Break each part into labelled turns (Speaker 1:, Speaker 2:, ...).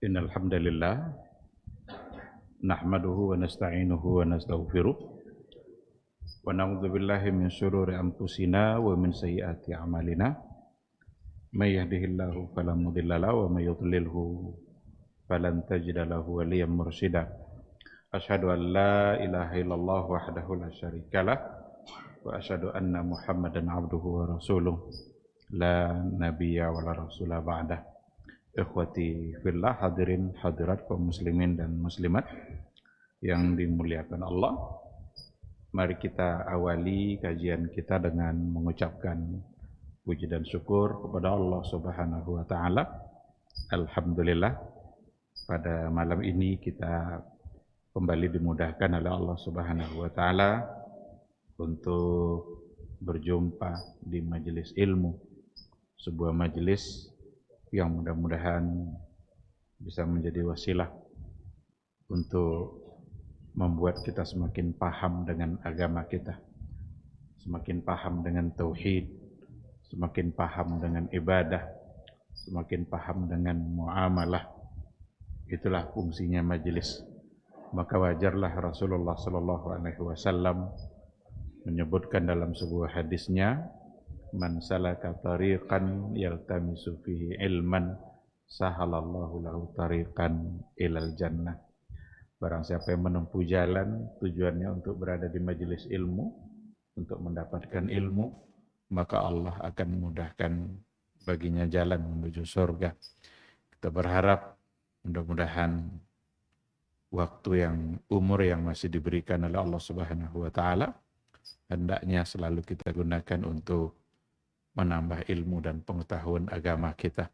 Speaker 1: Innal hamdalillah nahmaduhu wa nasta'inuhu wa nastaghfiruh wa na'udzu billahi min syururi anfusina wa min sayyiati a'malina may yahdihillahu fala mudilla lahu wa may yudlilhu falan tajida lahu waliyyan mursyida. Asyhadu an la ilaha illallah wahdahu la syarikalah wa asyhadu anna Muhammadan abduhu wa rasuluh la nabiyya wa la rasula ba'dah. Ikhwati fillah, hadirin hadirat kaum muslimin dan muslimat yang dimuliakan Allah. Mari kita awali kajian kita dengan mengucapkan puji dan syukur kepada Allah Subhanahu wa taala. Alhamdulillah, pada malam ini kita kembali dimudahkan oleh Allah Subhanahu wa taala untuk berjumpa di majelis ilmu, sebuah majelis yang mudah-mudahan bisa menjadi wasilah untuk membuat kita semakin paham dengan agama kita, semakin paham dengan tauhid, semakin paham dengan ibadah, semakin paham dengan muamalah. Itulah fungsinya majelis. Maka wajarlah Rasulullah sallallahu alaihi wasallam menyebutkan dalam sebuah hadisnya, man salaka tariqan yaltamisu fihi ilman sahalallahu lahu tariqan ilal jannah. Barang siapa yang menempuh jalan tujuannya untuk berada di majelis ilmu, untuk mendapatkan ilmu, maka Allah akan memudahkan baginya jalan menuju surga. Kita berharap mudah-mudahan umur yang masih diberikan oleh Allah Subhanahu wa taala hendaknya selalu kita gunakan untuk menambah ilmu dan pengetahuan agama kita.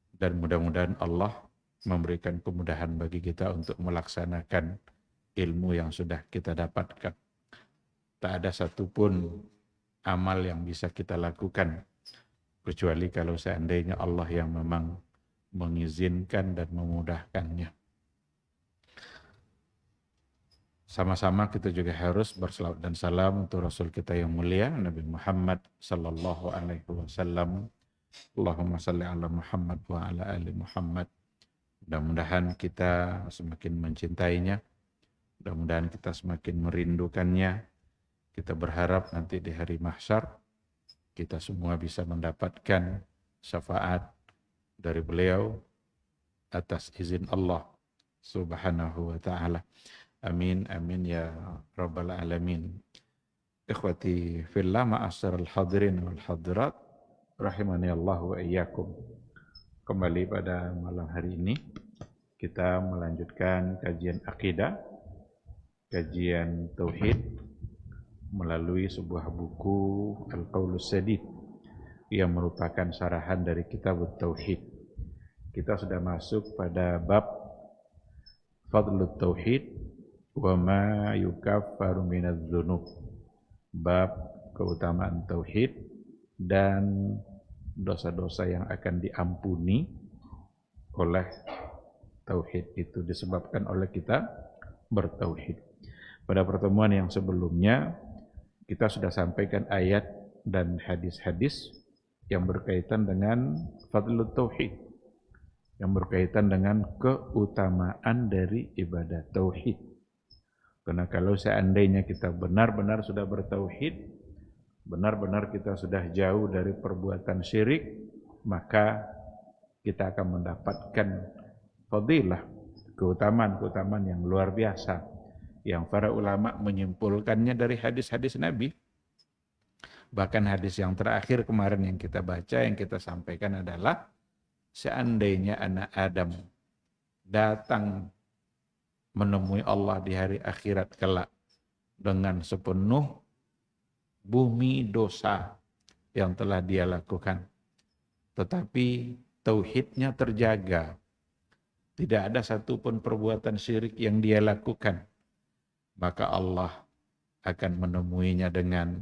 Speaker 1: Dan mudah-mudahan Allah memberikan kemudahan bagi kita untuk melaksanakan ilmu yang sudah kita dapatkan. Tak ada satupun amal yang bisa kita lakukan kecuali kalau seandainya Allah yang memang mengizinkan dan memudahkannya. Sama-sama kita juga harus berselawat dan salam untuk Rasul kita yang mulia, Nabi Muhammad sallallahu alaihi wasallam. Allahumma salli ala Muhammad wa ala ali Muhammad. Mudah-mudahan kita semakin mencintainya, mudah-mudahan kita semakin merindukannya. Kita berharap nanti di hari mahsyar kita semua bisa mendapatkan syafaat dari beliau atas izin Allah Subhanahu wa ta'ala. Amin, amin ya rabbal alamin. Ikhwati fillah, ma'asyiral hadirin wal hadirat, rahimani Allah wa iyyakum. Kembali pada malam hari ini kita melanjutkan kajian akidah, kajian tauhid melalui sebuah buku Al-Qaulus Sadid yang merupakan syarahan dari kitab Tauhid. Kita sudah masuk pada bab Fadlut Tauhid wa ma yukaffaru minadz dzunub, bab keutamaan tauhid dan dosa-dosa yang akan diampuni oleh tauhid itu disebabkan oleh kita bertauhid. Pada pertemuan yang sebelumnya kita sudah sampaikan ayat dan hadis-hadis yang berkaitan dengan fadlut tauhid, yang berkaitan dengan keutamaan dari ibadah tauhid. Karena kalau seandainya kita benar-benar sudah bertauhid, benar-benar kita sudah jauh dari perbuatan syirik, maka kita akan mendapatkan fadilah, keutamaan-keutamaan yang luar biasa, yang para ulama menyimpulkannya dari hadis-hadis Nabi. Bahkan hadis yang terakhir kemarin yang kita baca, yang kita sampaikan adalah, seandainya anak Adam datang menemui Allah di hari akhirat kelak dengan sepenuh bumi dosa yang telah dia lakukan, tetapi tauhidnya terjaga, tidak ada satupun perbuatan syirik yang dia lakukan, maka Allah akan menemuinya dengan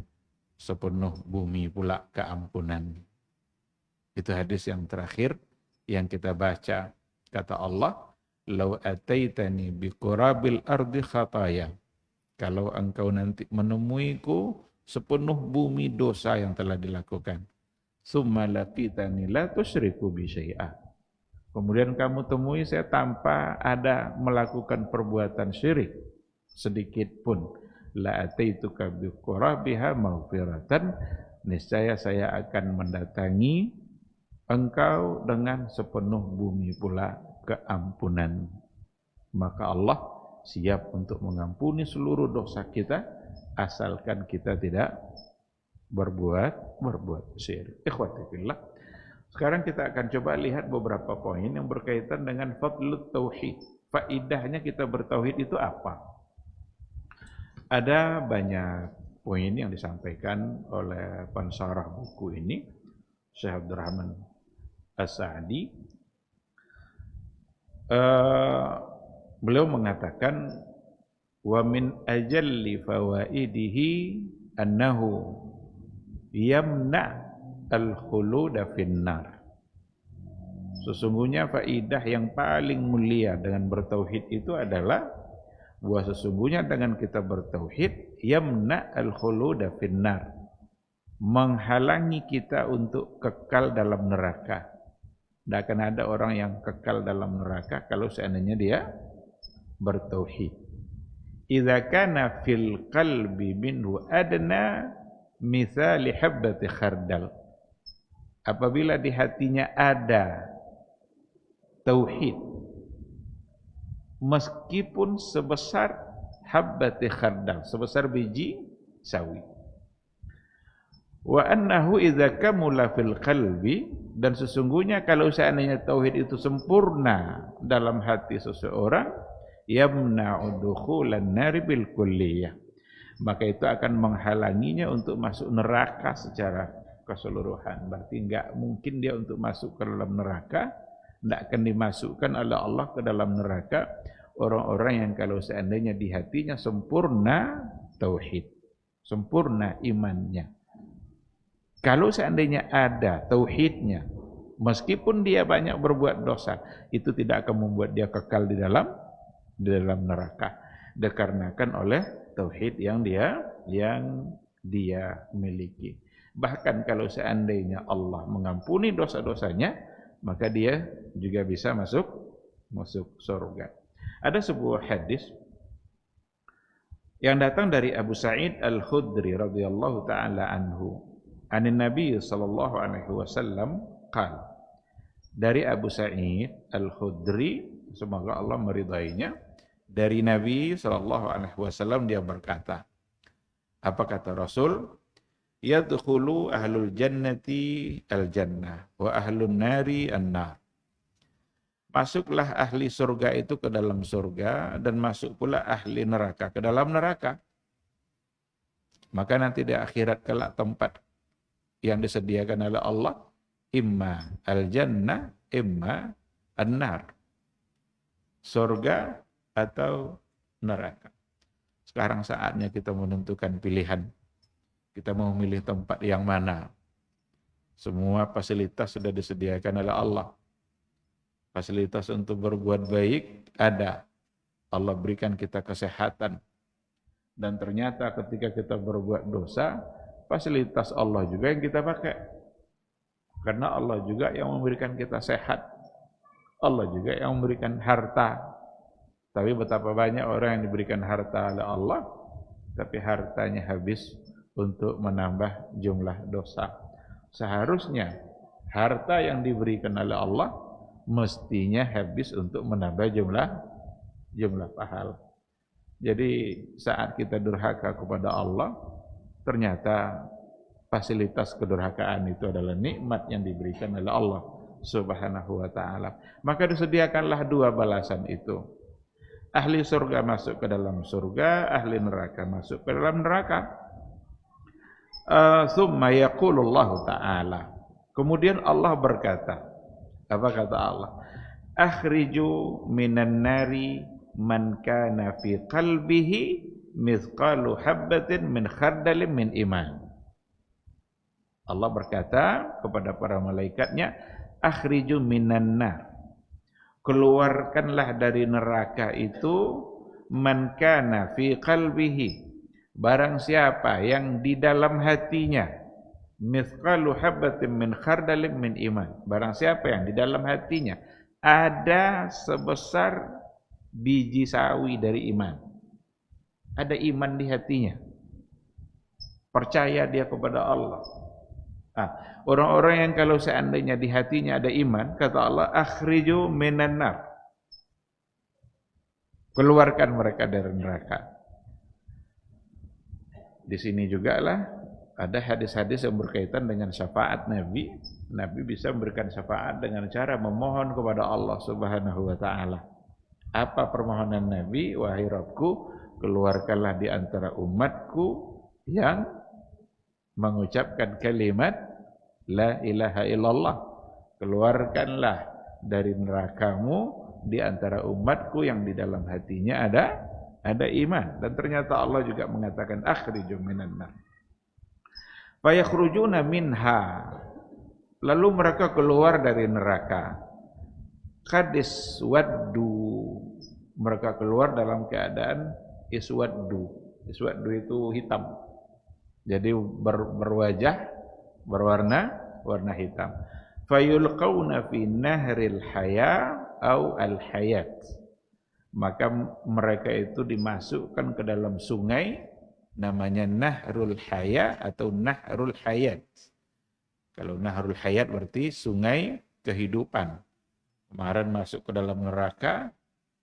Speaker 1: sepenuh bumi pula keampunan. Itu hadis yang terakhir yang kita baca. Kata Allah, "Lau ataitani biqurabil ardi khataya." Kalau engkau nanti menemuiku sepenuh bumi dosa yang telah dilakukan, "Tsumma laqitani la tusyriku bi syai'a." Kemudian kamu temui saya tanpa ada melakukan perbuatan syirik sedikit pun. La ataituka bi qurabiha maghfiratan, niscaya saya akan mendatangi engkau dengan sepenuh bumi pula keampunan. Maka Allah siap untuk mengampuni seluruh dosa kita asalkan kita tidak berbuat syirik. Ikhwati fillah. Sekarang kita akan coba lihat beberapa poin yang berkaitan dengan fadlut tauhid. Faidahnya kita bertauhid itu apa? Ada banyak poin yang disampaikan oleh pensarah buku ini, Syekh Abdurrahman As-Sa'di. Beliau mengatakan, wa min ajalli fawaidihi annahu yamna al-khuluda finnar. Sesungguhnya faidah yang paling mulia dengan bertauhid itu adalah bahwa sesungguhnya dengan kita bertauhid yamna al-khuluda finnar, menghalangi kita untuk kekal dalam neraka. Tidak akan ada orang yang kekal dalam neraka kalau seandainya dia bertauhid. Idza kana fil qalbi minhu adna mithali habbati khardal. Apabila di hatinya ada tauhid, meskipun sebesar habbati khardal, sebesar biji sawi. Wa annahu idza kamula fil qalbi, dan sesungguhnya kalau seandainya tauhid itu sempurna dalam hati seseorang, yamna'u dukhulan nari bil kulliyah, maka itu akan menghalanginya untuk masuk neraka secara keseluruhan. Berarti enggak mungkin dia untuk masuk ke dalam neraka, enggak akan dimasukkan oleh Allah ke dalam neraka orang-orang yang kalau seandainya di hatinya sempurna tauhid, sempurna imannya. Kalau seandainya ada tauhidnya, meskipun dia banyak berbuat dosa, itu tidak akan membuat dia kekal di dalam neraka, dikarenakan oleh tauhid yang dia miliki. Bahkan kalau seandainya Allah mengampuni dosa-dosanya, maka dia juga bisa masuk surga. Ada sebuah hadis yang datang dari Abu Sa'id Al-Khudri radhiyallahu taala anhu, anin Nabi sallallahu alaihi wasallam qala. Dari Abu Sa'id Al-Khudri, semoga Allah meridainya, dari Nabi sallallahu alaihi wasallam dia berkata, apa kata Rasul? Yadkhulu ahlul jannati al-jannah wa ahlun nari an-nar. Masuklah ahli surga itu ke dalam surga, dan masuk pula ahli neraka ke dalam neraka. Maka nanti di akhirat kelak tempat yang disediakan oleh Allah, imma al-jannah, imma an-nar. Surga atau neraka. Sekarang saatnya kita menentukan pilihan. Kita mau memilih tempat yang mana. Semua fasilitas sudah disediakan oleh Allah. Fasilitas untuk berbuat baik ada. Allah berikan kita kesehatan. Dan ternyata ketika kita berbuat dosa, fasilitas Allah juga yang kita pakai. Karena Allah juga yang memberikan kita sehat. Allah juga yang memberikan harta. Tapi betapa banyak orang yang diberikan harta oleh Allah, tapi hartanya habis untuk menambah jumlah dosa. Seharusnya harta yang diberikan oleh Allah mestinya habis untuk menambah jumlah pahala. Jadi saat kita durhaka kepada Allah, ternyata fasilitas kedurhakaan itu adalah nikmat yang diberikan oleh Allah Subhanahu wa ta'ala. Maka disediakanlah dua balasan itu. Ahli surga masuk ke dalam surga, ahli neraka masuk ke dalam neraka. Thumma yaqulullahu ta'ala, kemudian Allah berkata, apa kata Allah? Akhriju minan nari man kana fi qalbihi mithqalu habbatin min khardalin min iman. Allah berkata kepada para malaikatnya, akhriju minan nar, keluarkanlah dari neraka itu man kana fi qalbihi, barang siapa yang di dalam hatinya mithqalu habbatin min khardalin min iman, barang siapa yang di dalam hatinya ada sebesar biji sawi dari iman. Ada iman di hatinya. Percaya dia kepada Allah. Orang-orang yang kalau seandainya di hatinya ada iman, kata Allah, akhriju minan nar. Keluarkan mereka dari neraka. Di sini juga lah ada hadis-hadis yang berkaitan dengan syafaat Nabi. Nabi bisa memberikan syafaat dengan cara memohon kepada Allah Subhanahu wa taala. Apa permohonan Nabi? Wahai Rabbku, keluarkanlah di antara umatku yang mengucapkan kalimat la ilaha illallah. Keluarkanlah dari nerakamu di antara umatku yang di dalam hatinya ada iman. Dan ternyata Allah juga mengatakan akhriju minan nar. Fayakhrujuna minha. Lalu mereka keluar dari neraka. Qadis waddu. Mereka keluar dalam keadaan iswaddu. Iswaddu itu hitam. Jadi berwarna hitam. Fayulqauna fi nahril haya au al hayat. Maka mereka itu dimasukkan ke dalam sungai namanya Nahrul Haya atau Nahrul Hayat. Kalau Nahrul Hayat berarti sungai kehidupan. Kemarin masuk ke dalam neraka,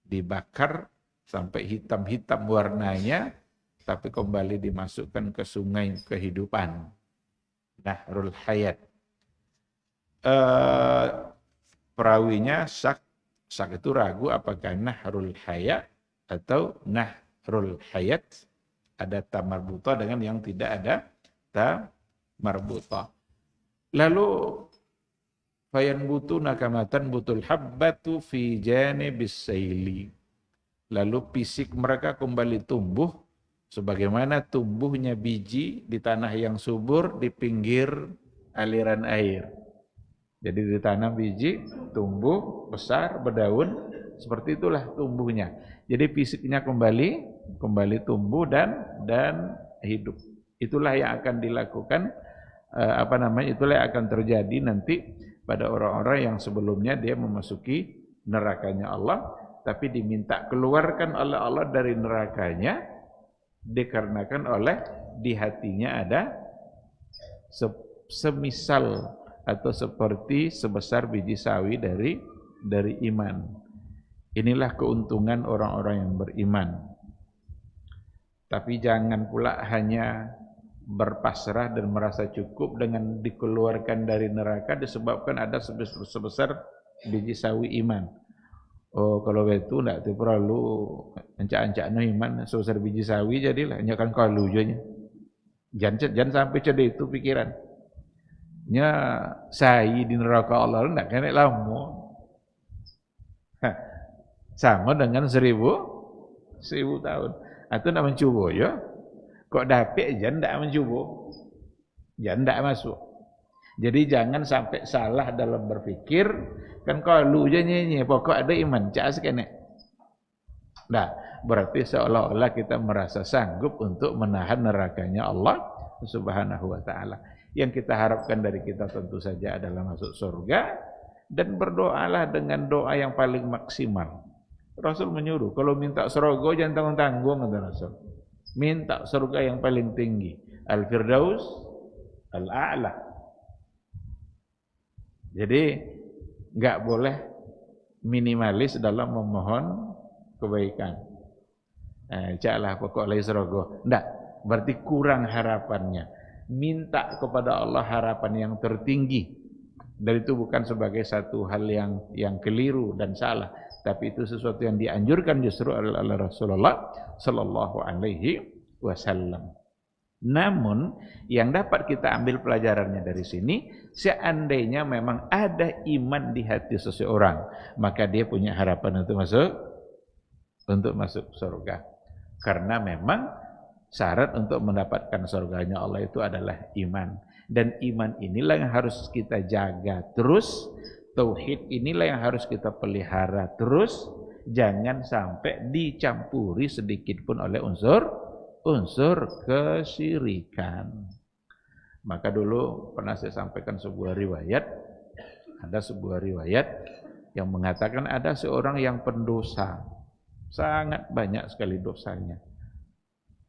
Speaker 1: dibakar sampai hitam-hitam warnanya, tapi kembali dimasukkan ke sungai kehidupan. Nahrul Hayat. Perawinya Syak itu ragu apakah Nahrul Hayat atau Nahrul Hayat. Ada ta marbuta dengan yang tidak ada ta marbuta. Lalu fayanbutuna kama tanbutul habbatu fi janibis saili. Lalu fisik mereka kembali tumbuh sebagaimana tumbuhnya biji di tanah yang subur di pinggir aliran air. Jadi ditanam biji, tumbuh, besar, berdaun, seperti itulah tumbuhnya. Jadi fisiknya kembali tumbuh dan hidup. Itulah yang akan dilakukan itulah yang akan terjadi nanti pada orang-orang yang sebelumnya dia memasuki nerakanya Allah, tapi diminta keluarkan oleh Allah dari nerakanya dikarenakan oleh di hatinya ada semisal atau seperti sebesar biji sawi dari iman. Inilah keuntungan orang-orang yang beriman. Tapi jangan pula hanya berpasrah dan merasa cukup dengan dikeluarkan dari neraka disebabkan ada sebesar biji sawi iman. Oh, kalau itu enggak perlu ancak-ancakno iman sebesar biji sawi jadilah nyakan kalu janya. Jangan sampai cedek itu pikiran. Nya saya di neraka Allah enggak kena lama. Sama dengan 1000 tahun. Atau nak mencuba ya. Kok dapat jangan ndak mencuba. Jangan ndak masuk. Jadi jangan sampai salah dalam berpikir kan kalau je nyenye pokok ada iman cak sekene. Nah, berarti seolah-olah kita merasa sanggup untuk menahan nerakanya Allah Subhanahu wa taala. Yang kita harapkan dari kita tentu saja adalah masuk surga dan berdoalah dengan doa yang paling maksimal. Rasul menyuruh kalau minta surga jangan tanggung-tanggung kata Rasul. Minta surga yang paling tinggi, Al-Firdaus Al-A'la. Jadi enggak boleh minimalis dalam memohon kebaikan. Caklah pokok lai surga. Enggak, berarti kurang harapannya. Minta kepada Allah harapan yang tertinggi. Dan itu bukan sebagai satu hal yang keliru dan salah, tapi itu sesuatu yang dianjurkan justru oleh Rasulullah sallallahu alaihi wasallam. Namun yang dapat kita ambil pelajarannya dari sini, seandainya memang ada iman di hati seseorang, maka dia punya harapan untuk masuk surga. Karena memang syarat untuk mendapatkan surganya Allah itu adalah iman. Dan iman inilah yang harus kita jaga terus. Tauhid inilah yang harus kita pelihara terus. Jangan sampai dicampuri sedikit pun oleh unsur kesyirikan. Maka dulu pernah saya sampaikan sebuah riwayat. Ada sebuah riwayat yang mengatakan ada seorang yang pendosa, sangat banyak sekali dosanya.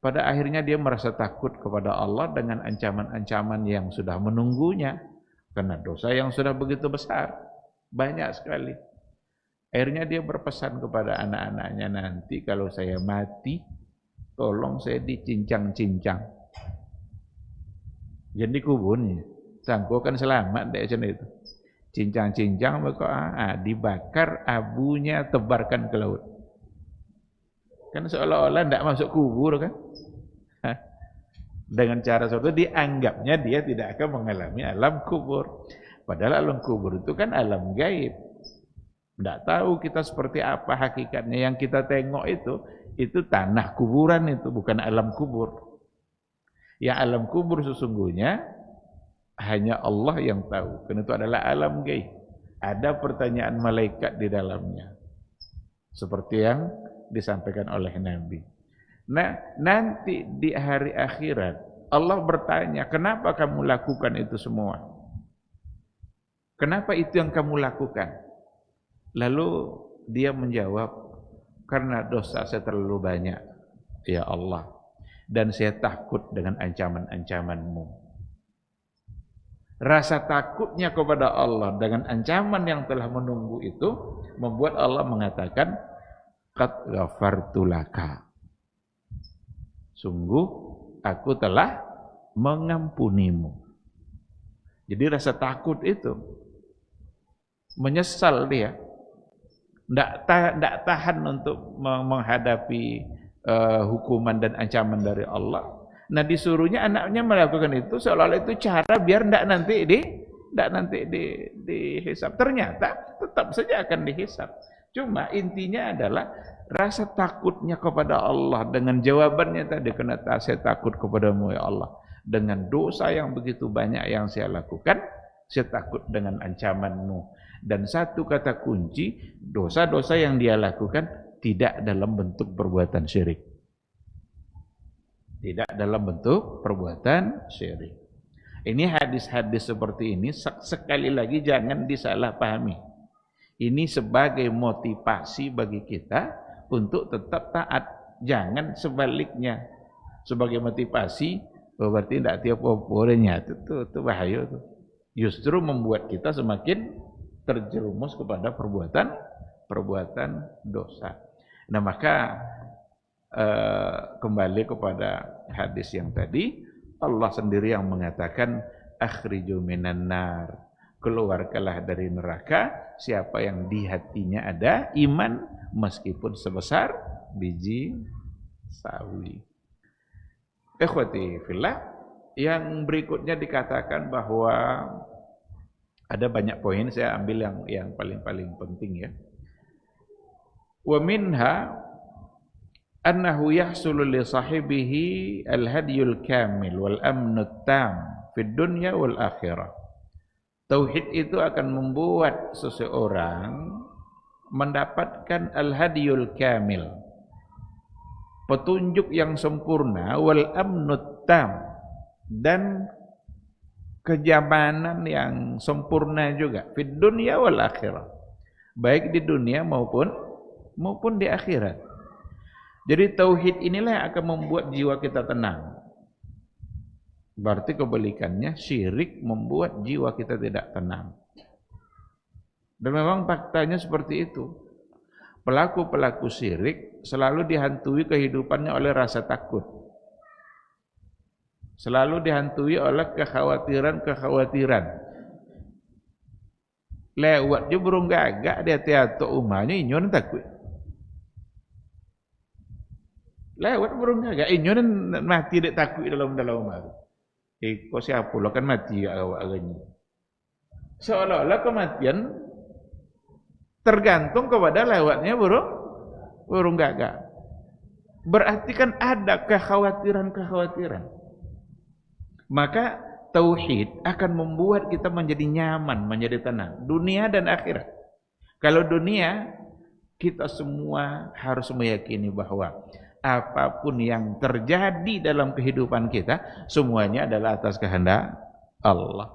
Speaker 1: Pada akhirnya dia merasa takut kepada Allah dengan ancaman-ancaman yang sudah menunggunya karena dosa yang sudah begitu besar, banyak sekali. Akhirnya dia berpesan kepada anak-anaknya, nanti kalau saya mati, tolong saya dicincang-cincang. Jadi kuburnya, sangko kan selamat deh macam itu. Cincang-cincang maka dibakar, abunya tebarkan ke laut. Kan seolah-olah tidak masuk kubur kan? Dengan cara seperti itu dianggapnya dia tidak akan mengalami alam kubur. Padahal alam kubur itu kan alam gaib. Tidak tahu kita seperti apa hakikatnya. Yang kita tengok itu tanah kuburan, itu bukan alam kubur. Yang alam kubur sesungguhnya hanya Allah yang tahu. Karena itu adalah alam gaib. Ada pertanyaan malaikat di dalamnya. Seperti yang disampaikan oleh Nabi. Nah, nanti di hari akhirat Allah bertanya, kenapa kamu lakukan itu semua? Kenapa itu yang kamu lakukan? Lalu dia menjawab, karena dosa saya terlalu banyak, ya Allah, dan saya takut dengan ancaman-ancaman-Mu. Rasa takutnya kepada Allah dengan ancaman yang telah menunggu itu membuat Allah mengatakan, qad ghafartu laka. Sungguh aku telah mengampunimu. Jadi rasa takut itu menyesal dia. Tidak tahan untuk menghadapi hukuman dan ancaman dari Allah. Nah, disuruhnya anaknya melakukan itu seolah-olah itu cara biar tidak nanti dihisab. Ternyata tetap saja akan dihisab. Cuma intinya adalah rasa takutnya kepada Allah dengan jawabannya tadi, kenapa saya takut kepadamu ya Allah, dengan dosa yang begitu banyak yang saya lakukan, saya takut dengan ancaman-Mu. Dan satu kata kunci, dosa-dosa yang dia lakukan tidak dalam bentuk perbuatan syirik. Tidak dalam bentuk perbuatan syirik. Ini hadis-hadis seperti ini sekali lagi jangan disalahpahami. Ini sebagai motivasi bagi kita untuk tetap taat. Jangan sebaliknya. Sebagai motivasi, berarti tidak tiap orangnya itu bahaya itu. Justru membuat kita semakin terjerumus kepada perbuatan dosa. Nah, maka kembali kepada hadis yang tadi, Allah sendiri yang mengatakan akhriju minan nar, keluarkanlah dari neraka siapa yang di hatinya ada iman meskipun sebesar biji sawi. Ikhwati fillah, yang berikutnya dikatakan bahwa ada banyak poin, saya ambil yang paling penting ya. Wa minha annahu yahsulu li sahibihi al-hadyul kamil wal amnut tam fid dunya wal akhirah. Tauhid itu akan membuat seseorang mendapatkan al-hadyul kamil, petunjuk yang sempurna, wal amnut tam, dan kenyamanan yang sempurna juga fid dunya wal akhirah, baik di dunia maupun di akhirat. Jadi tauhid inilah yang akan membuat jiwa kita tenang. Berarti kebalikannya, syirik membuat jiwa kita tidak tenang. Dan memang faktanya seperti itu. Pelaku-pelaku syirik selalu dihantui kehidupannya oleh rasa takut. Selalu dihantui oleh kekhawatiran-kekhawatiran. Lewat je burung gagak dia tiato umahnya inyon takut. Lewat burung gagak inyon mati dia takut dalam rumah. Kau siapa lo kan mati awak agaknya. Seolah-olah kematian tergantung kepada lewatnya burung gagak. Berarti kan ada kekhawatiran-kekhawatiran. Maka tauhid akan membuat kita menjadi nyaman, menjadi tenang, dunia dan akhirat. Kalau dunia, kita semua harus meyakini bahwa apapun yang terjadi dalam kehidupan kita, semuanya adalah atas kehendak Allah.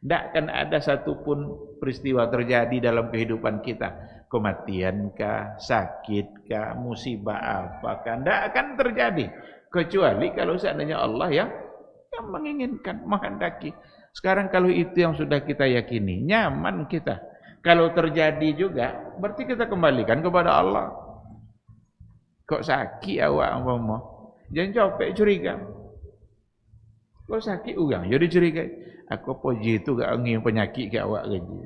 Speaker 1: Tidak akan ada satupun peristiwa terjadi dalam kehidupan kita. Kematian kah, sakit kah, musibah apakah, tidak akan terjadi. Kecuali kalau seandainya Allah yang menginginkan, menghendaki. Sekarang kalau itu yang sudah kita yakini, nyaman kita. Kalau terjadi juga, berarti kita kembalikan kepada Allah. Kok sakit awak umpama? Jangan capek curiga. Kok sakit orang jadi curiga. Aku puji itu gak angin penyakit ke awak lagi.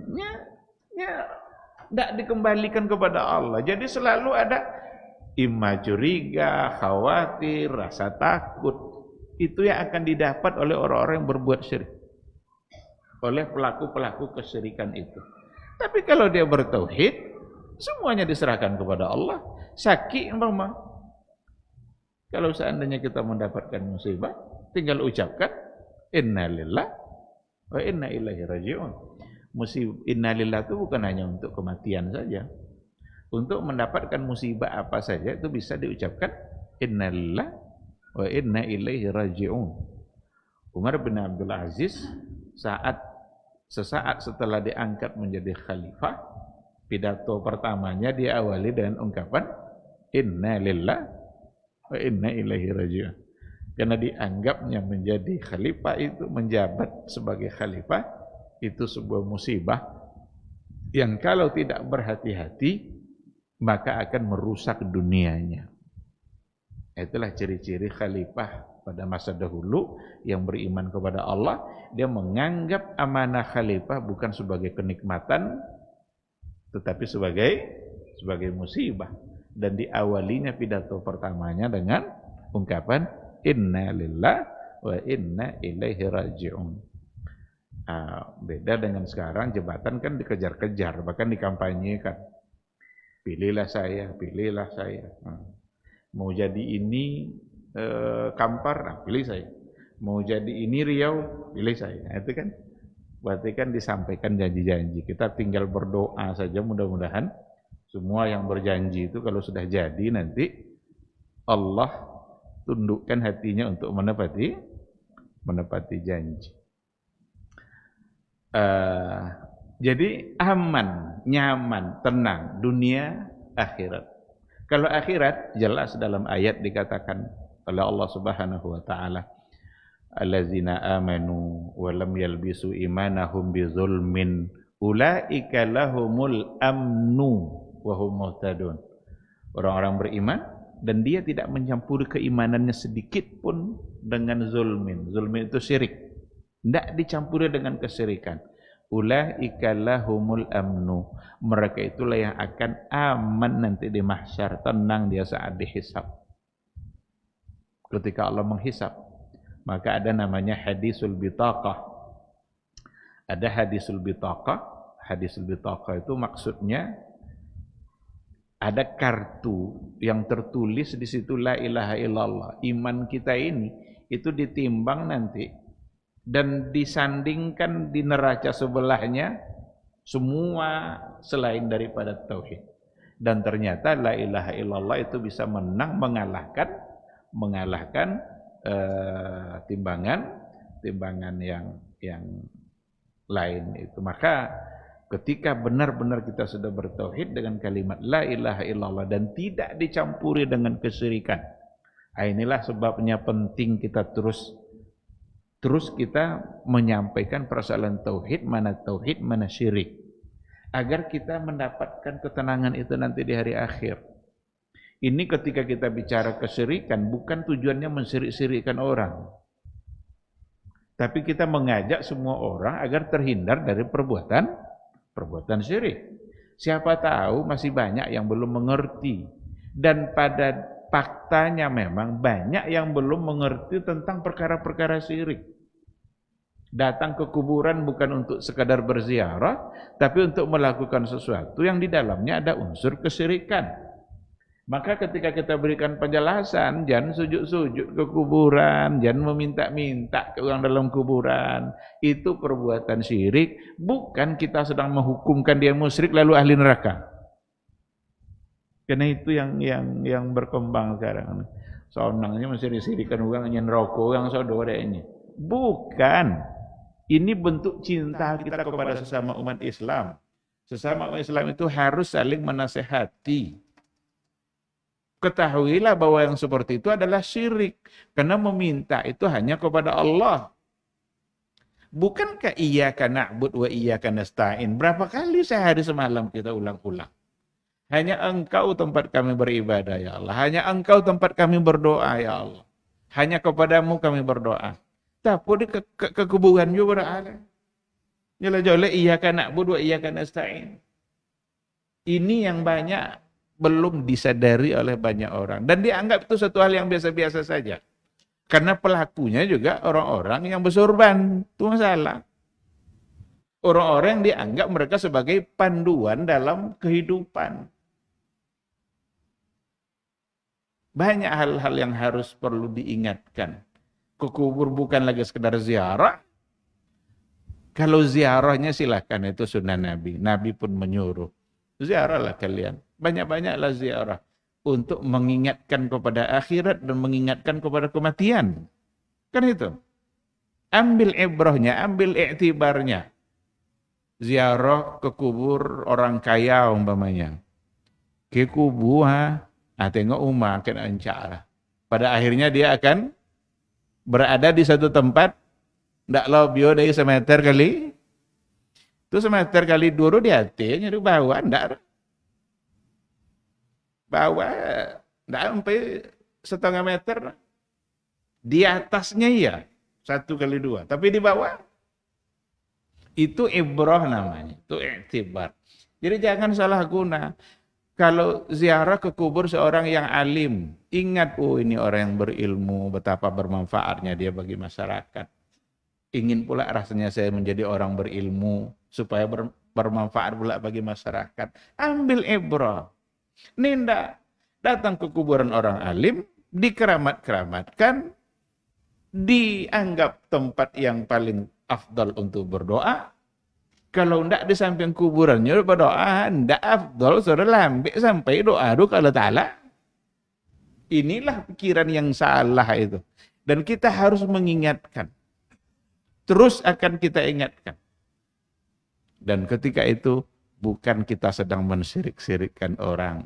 Speaker 1: Tak dikembalikan kepada Allah. Jadi selalu ada imma curiga, khawatir, rasa takut. Itu yang akan didapat oleh orang-orang yang berbuat syirik. Oleh pelaku-pelaku kesyirikan itu. Tapi kalau dia bertauhid, semuanya diserahkan kepada Allah. Sakit umpama. Kalau seandainya kita mendapatkan musibah, tinggal ucapkan innalillahi wa inna ilaihi raji'un. Innalillah itu bukan hanya untuk kematian saja. Untuk mendapatkan musibah apa saja itu bisa diucapkan innalillahi wa inna ilaihi raji'un. Umar bin Abdul Aziz sesaat setelah diangkat menjadi khalifah, pidato pertamanya diawali dengan ungkapan inna lillahi wa inna ilaihi raji'un. Karena dianggapnya menjadi khalifah itu, menjabat sebagai khalifah itu sebuah musibah yang kalau tidak berhati-hati maka akan merusak dunianya. Itulah ciri-ciri khalifah pada masa dahulu yang beriman kepada Allah. Dia menganggap amanah khalifah bukan sebagai kenikmatan, tetapi sebagai musibah. Dan diawalinya pidato pertamanya dengan ungkapan inna lillahi wa inna ilaihi raji'un. Beda dengan sekarang, jabatan kan dikejar-kejar, bahkan dikampanyekan. Pilihlah saya, pilihlah saya. Mau jadi ini Kampar, pilih saya. Mau jadi ini Riau, pilih saya. Itu kan berarti kan disampaikan janji-janji. Kita tinggal berdoa saja, mudah-mudahan semua yang berjanji itu kalau sudah jadi nanti Allah tundukkan hatinya untuk menepati janji. Jadi aman, nyaman, tenang dunia akhirat. Kalau akhirat jelas dalam ayat dikatakan oleh Allah Subhanahu wa taala, allazina amanu wa lam yalbisu imanahum bizulmin ulaika lahumul amnu wa hum muhtadun. Orang-orang beriman dan dia tidak mencampuri keimanannya sedikit pun dengan zulmin. Zulmin itu syirik. Tidak dicampuri dengan kesyirikan. Ulaika lahumul amnu. Mereka itulah yang akan aman nanti di mahsyar, tenang dia saat dihisab. Ketika Allah menghisab, maka ada namanya hadisul bitaqah. Ada hadisul bitaqah. Hadisul bitaqah itu maksudnya ada kartu yang tertulis di situ la ilaha illallah. Iman kita ini itu ditimbang nanti dan disandingkan di neraca sebelahnya semua selain daripada tauhid. Dan ternyata la ilaha illallah itu bisa mengalahkan timbangan yang lain itu. Maka ketika benar-benar kita sudah bertauhid dengan kalimat la ilaha illallah dan tidak dicampuri dengan kesyirikan, inilah sebabnya penting kita terus kita menyampaikan persoalan tauhid, mana syirik, agar kita mendapatkan ketenangan itu nanti di hari akhir. Ini ketika kita bicara kesyirikan, bukan tujuannya mensirik-sirikkan orang, tapi kita mengajak semua orang agar terhindar dari perbuatan syirik. Siapa tahu masih banyak yang belum mengerti, dan pada faktanya memang banyak yang belum mengerti tentang perkara-perkara syirik. Datang ke kuburan bukan untuk sekadar berziarah, tapi untuk melakukan sesuatu yang di dalamnya ada unsur kesyirikan. Maka ketika kita berikan penjelasan, jangan sujud-sujud ke kuburan, jangan meminta-minta ke orang dalam kuburan, itu perbuatan syirik, bukan kita sedang menghukumkan dia musyrik lalu ahli neraka. Karena itu yang berkembang sekarang. Sonangnya mensirik-sirikan orang, nyen rokok orang saudara ini. Bukan. Ini bentuk cinta kita kepada sesama umat Islam. Sesama umat Islam itu harus saling menasehati. Ketahuilah bahwa yang seperti itu adalah syirik. Karena meminta itu hanya kepada Allah. Bukankah iyyaka na'budu wa iyyaka nasta'in? Berapa kali sehari semalam kita ulang-ulang? Hanya Engkau tempat kami beribadah, ya Allah. Hanya Engkau tempat kami berdoa, ya Allah. Hanya kepadamu kami berdoa. Tapi kekuburan juga berada. Jala-jala iyyaka na'budu wa iyyaka nasta'in. Ini yang banyak belum disadari oleh banyak orang. Dan dianggap itu satu hal yang biasa-biasa saja. Karena pelakunya juga orang-orang yang bersorban. Itu masalah. Orang-orang yang dianggap mereka sebagai panduan dalam kehidupan. Banyak hal-hal yang harus perlu diingatkan. Ke kubur bukan lagi sekedar ziarah. Kalau ziarahnya silakan, itu sunnah Nabi. Nabi pun menyuruh. Ziarahlah kalian. Banyak-banyaklah ziarah. Untuk mengingatkan kepada akhirat dan mengingatkan kepada kematian. Kan itu. Ambil ibrahnya, ambil iktibarnya. Ziarah ke kubur orang kaya umpamanya. Ke kubur, tengok rumah kena encak. Pada akhirnya dia akan berada di satu tempat, tidak lebih dari semeter kali. Itu semeter kali dulu di hatinya, di bawah, tidak. Bawah, tidak sampai setengah meter. Di atasnya iya, 1x2. Tapi di bawah, itu ibrah namanya, itu iktibar. Jadi jangan salah guna. Kalau ziarah ke kubur seorang yang alim, ingat, oh ini orang yang berilmu, betapa bermanfaatnya dia bagi masyarakat. Ingin pula rasanya saya menjadi orang berilmu, supaya bermanfaat pula bagi masyarakat. Ambil ibrah. Ninda, datang ke kuburan orang alim, dikeramat-keramatkan, dianggap tempat yang paling afdal untuk berdoa. Kalau tidak di samping kuburannya berdoa, tidak afdal, sudah lambik sampai doa kalau Ta'ala. Inilah pikiran yang salah itu. Dan kita harus mengingatkan. Terus akan kita ingatkan. Dan ketika itu, bukan kita sedang mensirik-sirikkan orang.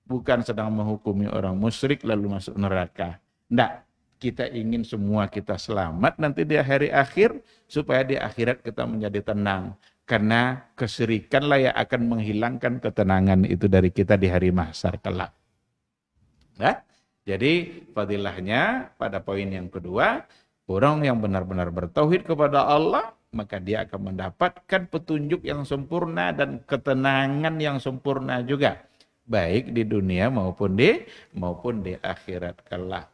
Speaker 1: Bukan sedang menghukumi orang musyrik lalu masuk neraka. Tidak. Kita ingin semua kita selamat nanti di hari akhir. Supaya di akhirat kita menjadi tenang. Karena kesyirikanlah yang akan menghilangkan ketenangan itu dari kita di hari mahsyar kelak. Nah, jadi fadilahnya pada poin yang kedua. Orang yang benar-benar bertauhid kepada Allah, maka dia akan mendapatkan petunjuk yang sempurna dan ketenangan yang sempurna juga, baik di dunia maupun di akhirat kelak.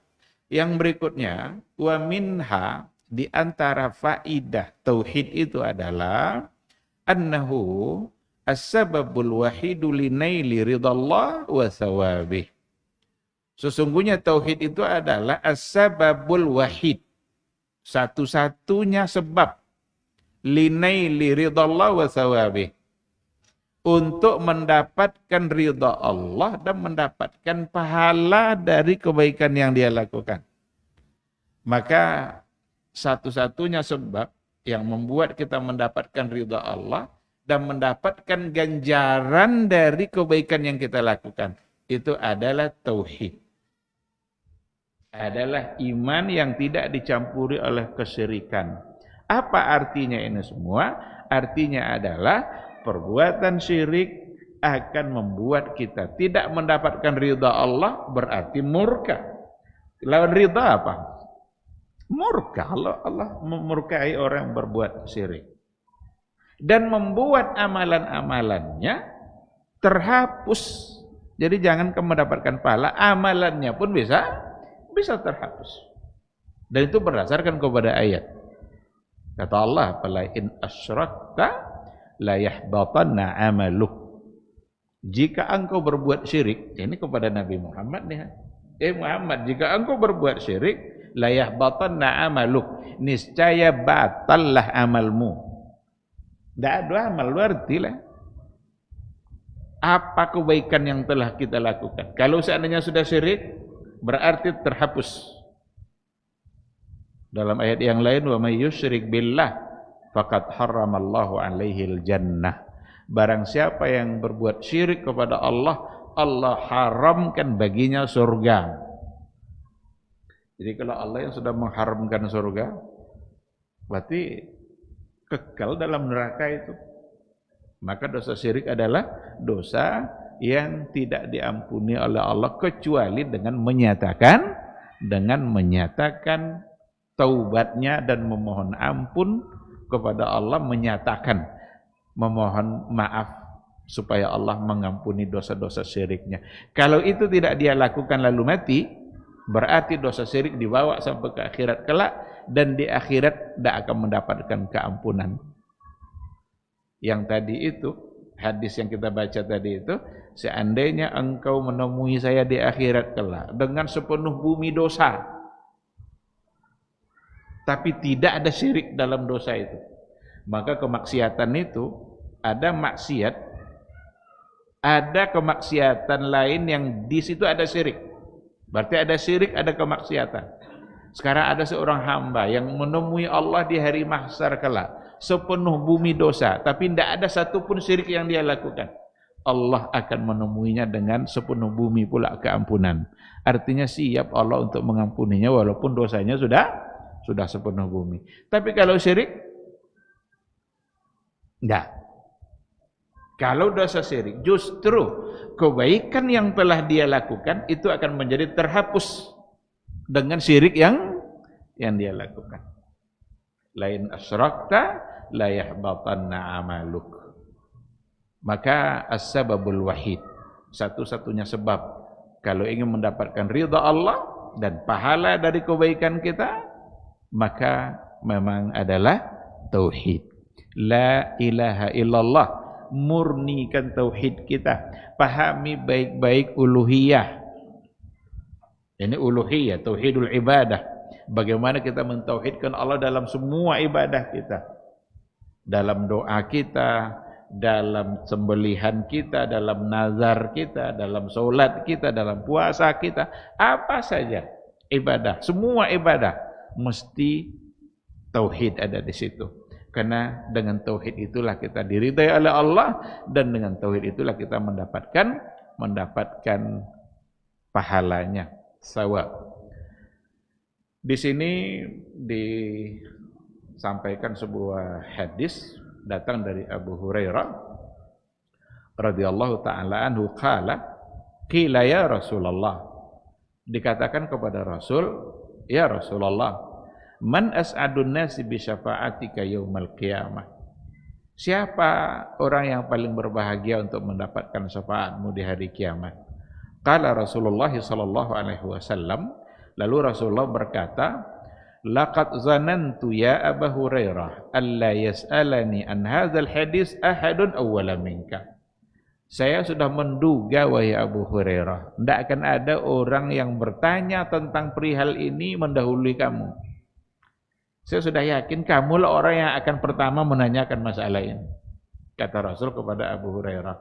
Speaker 1: Yang berikutnya, wa minha, di antara faidah tauhid itu adalah annahu as-sababul wahidu linaili ridallah wa thawabih. Sesungguhnya tauhid itu adalah as-sababul wahid, satu-satunya sebab linaili ridallah wa thawabih, untuk mendapatkan ridha Allah dan mendapatkan pahala dari kebaikan yang dia lakukan. Maka satu-satunya sebab yang membuat kita mendapatkan ridha Allah dan mendapatkan ganjaran dari kebaikan yang kita lakukan, itu adalah tauhid. Adalah iman yang tidak dicampuri oleh kesyirikan. Apa artinya ini semua? Artinya adalah perbuatan syirik akan membuat kita tidak mendapatkan ridha Allah, berarti murka. Lawan ridha apa? Murka. Allah memurkai orang yang berbuat syirik. Dan membuat amalan-amalannya terhapus. Jadi jangan kamu mendapatkan pahala, amalannya pun bisa terhapus. Dan itu berdasarkan kepada ayat. Kata Allah, "Fala in asyrakta la yahbatanna 'amaluk." Jika engkau berbuat syirik, ini kepada Nabi Muhammad nih. Muhammad, jika engkau berbuat syirik, la yahbatanna 'amaluk, niscaya batallah amalmu. Tidak ada amal, lu artilah. Apa kebaikan yang telah kita lakukan? Kalau seandainya sudah syirik, berarti terhapus. Dalam ayat yang lain, wa may yusyrik billah faqad harramallahu alaihil jannah. Barang siapa yang berbuat syirik kepada Allah, Allah haramkan baginya surga. Jadi kalau Allah yang sudah mengharamkan surga, berarti kekal dalam neraka itu. Maka dosa syirik adalah dosa yang tidak diampuni oleh Allah kecuali dengan menyatakan taubatnya dan memohon ampun kepada Allah, memohon maaf supaya Allah mengampuni dosa-dosa syiriknya. Kalau itu tidak dia lakukan lalu mati, berarti dosa syirik dibawa sampai ke akhirat kelak, dan di akhirat tidak akan mendapatkan keampunan. Yang tadi itu, hadis yang kita baca tadi itu, seandainya engkau menemui saya di akhirat kelak dengan sepenuh bumi dosa, tapi tidak ada syirik dalam dosa itu, maka kemaksiatan itu ada maksiat, ada kemaksiatan lain yang di situ ada syirik. Berarti ada syirik, ada kemaksiatan. Sekarang ada seorang hamba yang menemui Allah di hari mahsyar kelak, sepenuh bumi dosa, tapi tidak ada satupun syirik yang dia lakukan. Allah akan menemuinya dengan sepenuh bumi pula keampunan. Artinya siap Allah untuk mengampuninya walaupun dosanya sudah sepenuh bumi. Tapi kalau syirik, enggak. Kalau dosa syirik, justru kebaikan yang telah dia lakukan itu akan menjadi terhapus dengan syirik yang dia lakukan. Lain asyrakta la yahbatanna amaluk. Maka as-sababul wahid, satu-satunya sebab kalau ingin mendapatkan ridha Allah dan pahala dari kebaikan kita, maka memang adalah tauhid. La ilaha illallah, murnikan tauhid kita, pahami baik-baik uluhiyah. Ini uluhiyah, tauhidul ibadah. Bagaimana kita mentauhidkan Allah dalam semua ibadah kita, dalam doa kita, dalam sembelihan kita, dalam nazar kita, dalam solat kita, dalam puasa kita, apa saja ibadah, semua ibadah mesti tauhid ada di situ. Karena dengan tauhid itulah kita diridai oleh Allah, dan dengan tauhid itulah kita mendapatkan pahalanya, sawab. Di sini disampaikan sebuah hadis datang dari Abu Hurairah radhiyallahu taala anhu, qala qila ya Rasulullah, dikatakan kepada Rasul, ya Rasulullah, man as'adun nasi bi syafa'atika yaumal qiyamah, siapa orang yang paling berbahagia untuk mendapatkan syafaatmu di hari kiamat? Qala Rasulullah sallallahu alaihi wasallam, lalu Rasulullah berkata, laqad zanantu ya Abu Hurairah alla yas'alani an hadzal hadis ahadun awwala minka. Saya sudah menduga wahai Abu Hurairah, tidak akan ada orang yang bertanya tentang perihal ini mendahului kamu. Saya sudah yakin kamulah orang yang akan pertama menanyakan masalah ini. Kata Rasul kepada Abu Hurairah,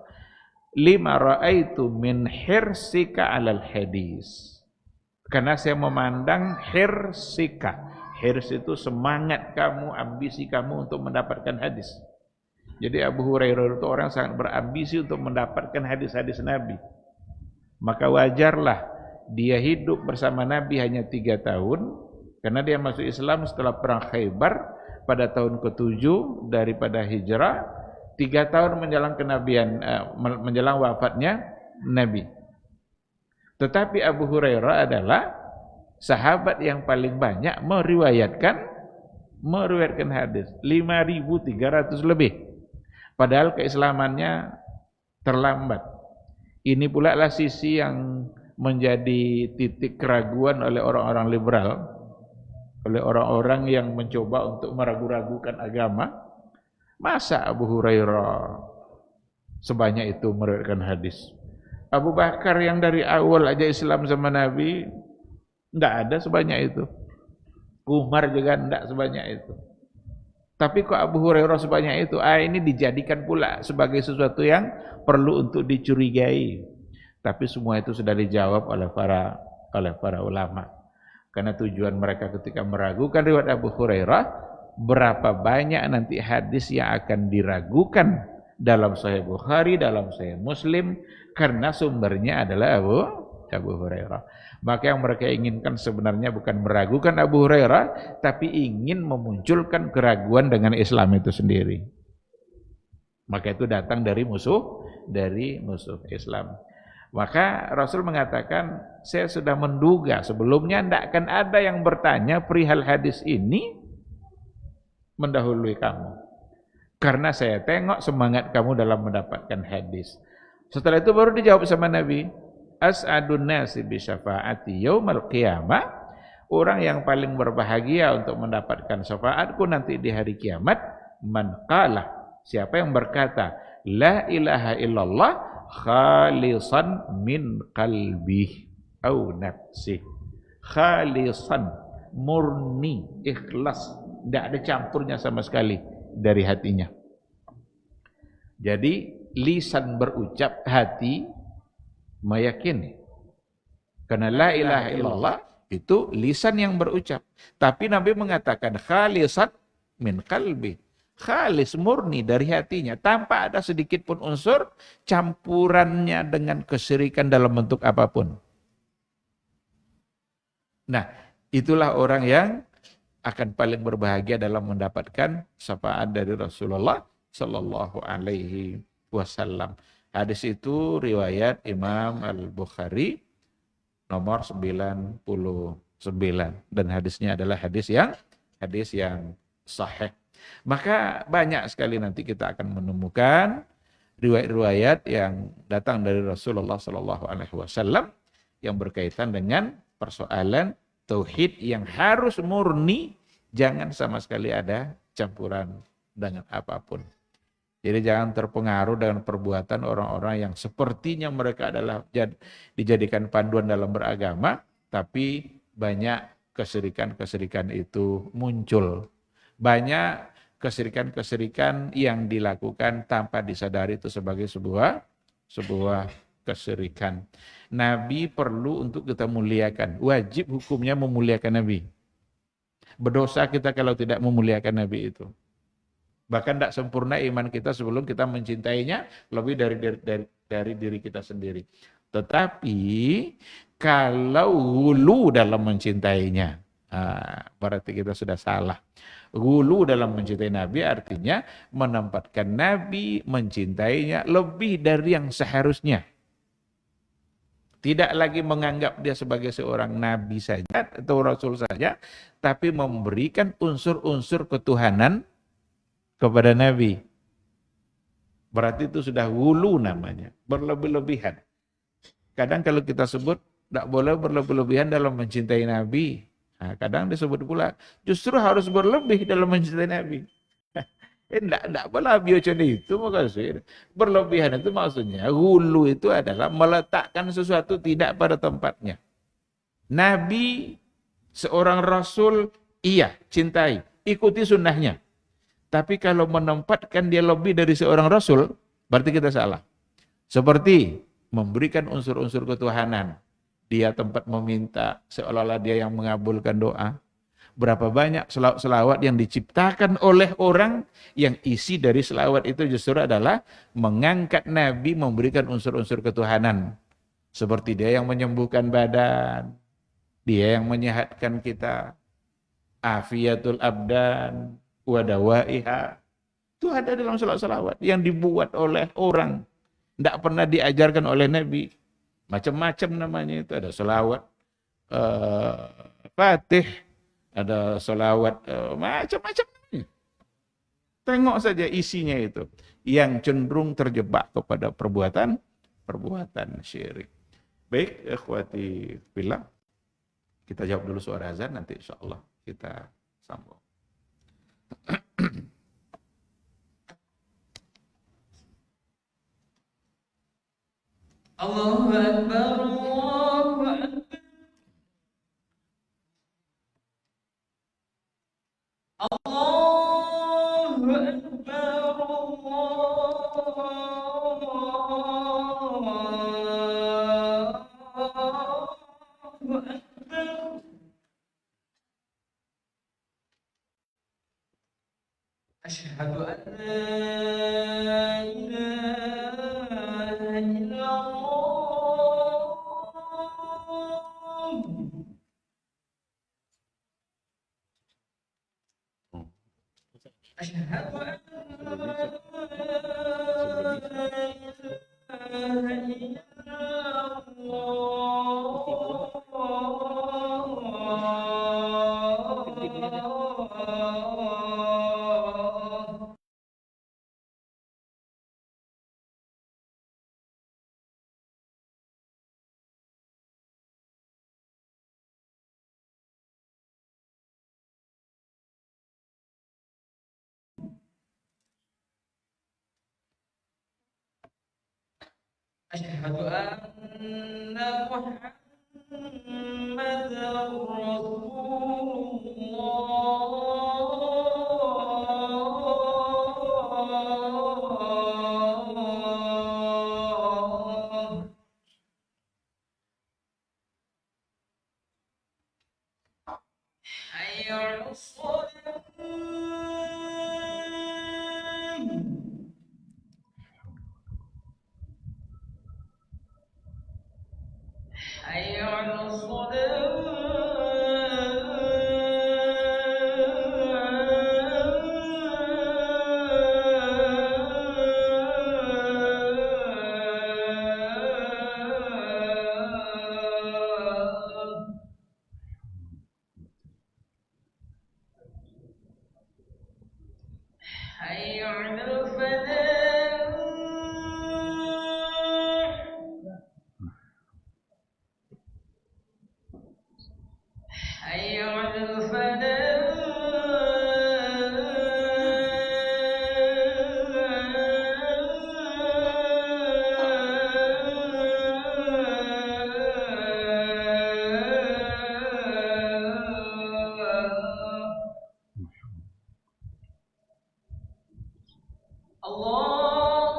Speaker 1: lima ra'aitu min hirsika 'alal hadis. Karena saya memandang hirsika. Hirs itu semangat kamu, ambisi kamu untuk mendapatkan hadis. Jadi Abu Hurairah itu orang sangat berambisi untuk mendapatkan hadis-hadis Nabi. Maka wajarlah dia hidup bersama Nabi hanya 3 tahun, karena dia masuk Islam setelah perang Khaybar pada tahun ke-7 daripada hijrah, 3 tahun menjelang kenabian, menjelang wafatnya Nabi. Tetapi Abu Hurairah adalah sahabat yang paling banyak meriwayatkan hadis, 5.300 lebih. Padahal keislamannya terlambat. Ini pula lah sisi yang menjadi titik keraguan oleh orang-orang liberal, oleh orang-orang yang mencoba untuk meragu-ragukan agama. Masa Abu Hurairah sebanyak itu meriwayatkan hadis? Abu Bakar yang dari awal aja Islam sama Nabi, tidak ada sebanyak itu. Umar juga tidak sebanyak itu. Tapi kok Abu Hurairah sebanyak itu? Ini dijadikan pula sebagai sesuatu yang perlu untuk dicurigai. Tapi semua itu sudah dijawab oleh para ulama. Karena tujuan mereka ketika meragukan riwayat Abu Hurairah, berapa banyak nanti hadis yang akan diragukan dalam Sahih Bukhari, dalam Sahih Muslim, karena sumbernya adalah Abu Hurairah. Maka yang mereka inginkan sebenarnya bukan meragukan Abu Hurairah, tapi ingin memunculkan keraguan dengan Islam itu sendiri. Maka itu datang dari musuh Islam. Maka Rasul mengatakan, saya sudah menduga sebelumnya tidak akan ada yang bertanya perihal hadis ini mendahului kamu. Karena saya tengok semangat kamu dalam mendapatkan hadis. Setelah itu baru dijawab sama Nabi, as'adun nasi bi syafaati yaumal qiyamah, orang yang paling berbahagia untuk mendapatkan syafaatku nanti di hari kiamat, man qala, siapa yang berkata la ilaha illallah khalisan min qalbih au nafsih. Khalisan, murni, ikhlas, tidak ada campurnya sama sekali dari hatinya. Jadi lisan berucap, hati meyakini. Karena la ilaha illallah itu lisan yang berucap. Tapi Nabi mengatakan khalisan min qalbi. Khalis, murni dari hatinya, tanpa ada sedikit pun unsur campurannya dengan kesyirikan dalam bentuk apapun. Nah, itulah orang yang akan paling berbahagia dalam mendapatkan syafaat dari Rasulullah sallallahu alaihi wasallam. Hadis itu riwayat Imam Al-Bukhari nomor 99 dan hadisnya adalah hadis yang sahih. Maka banyak sekali nanti kita akan menemukan riwayat-riwayat yang datang dari Rasulullah sallallahu alaihi wasallam yang berkaitan dengan persoalan tauhid yang harus murni, jangan sama sekali ada campuran dengan apapun. Jadi jangan terpengaruh dengan perbuatan orang-orang yang sepertinya mereka adalah dijadikan panduan dalam beragama, tapi banyak kesyirikan-kesyirikan itu muncul. Banyak kesyirikan-kesyirikan yang dilakukan tanpa disadari itu sebagai sebuah kesyirikan. Nabi perlu untuk kita muliakan. Wajib hukumnya memuliakan Nabi. Berdosa kita kalau tidak memuliakan Nabi itu. Bahkan tidak sempurna iman kita sebelum kita mencintainya lebih dari diri kita sendiri. Tetapi kalau hulu dalam mencintainya, berarti kita sudah salah. Hulu dalam mencintai Nabi artinya menempatkan Nabi, mencintainya lebih dari yang seharusnya. Tidak lagi menganggap dia sebagai seorang nabi saja atau rasul saja, tapi memberikan unsur-unsur ketuhanan kepada nabi. Berarti itu sudah hulu namanya, berlebih-lebihan. Kadang kalau kita sebut, tidak boleh berlebih-lebihan dalam mencintai nabi. Nah, kadang disebut pula, justru harus berlebih dalam mencintai nabi. Enggak boleh biocon itu maksudnya. Berlebihan itu maksudnya hulu itu adalah meletakkan sesuatu tidak pada tempatnya. Nabi seorang rasul, iya, cintai, ikuti sunnahnya. Tapi kalau menempatkan dia lebih dari seorang rasul, berarti kita salah. Seperti memberikan unsur-unsur ketuhanan. Dia tempat meminta seolah-olah dia yang mengabulkan doa. Berapa banyak selawat yang diciptakan oleh orang yang isi dari selawat itu justru adalah mengangkat Nabi, memberikan unsur-unsur ketuhanan. Seperti dia yang menyembuhkan badan, dia yang menyehatkan kita, afiatul abdan, wadawaiha. Itu ada dalam selawat yang dibuat oleh orang. Tidak pernah diajarkan oleh Nabi. Macam-macam namanya itu. Ada selawat Fatih, ada selawat macam-macam. Tengok saja isinya itu. Yang cenderung terjebak kepada perbuatan syirik. Baik, ikhwati fillah. Kita jawab dulu suara azan, nanti insyaallah kita sambung.
Speaker 2: Allahu Akbar, Allahu Akbar. Allahu Akbar, Allahu Akbar. أشهد أن لا إله إلا الله. أشهد أن محمدا رسول الله. حي على الصلاة. حي على الصلاة. حي على الفلاح. حي على الفلاح. الله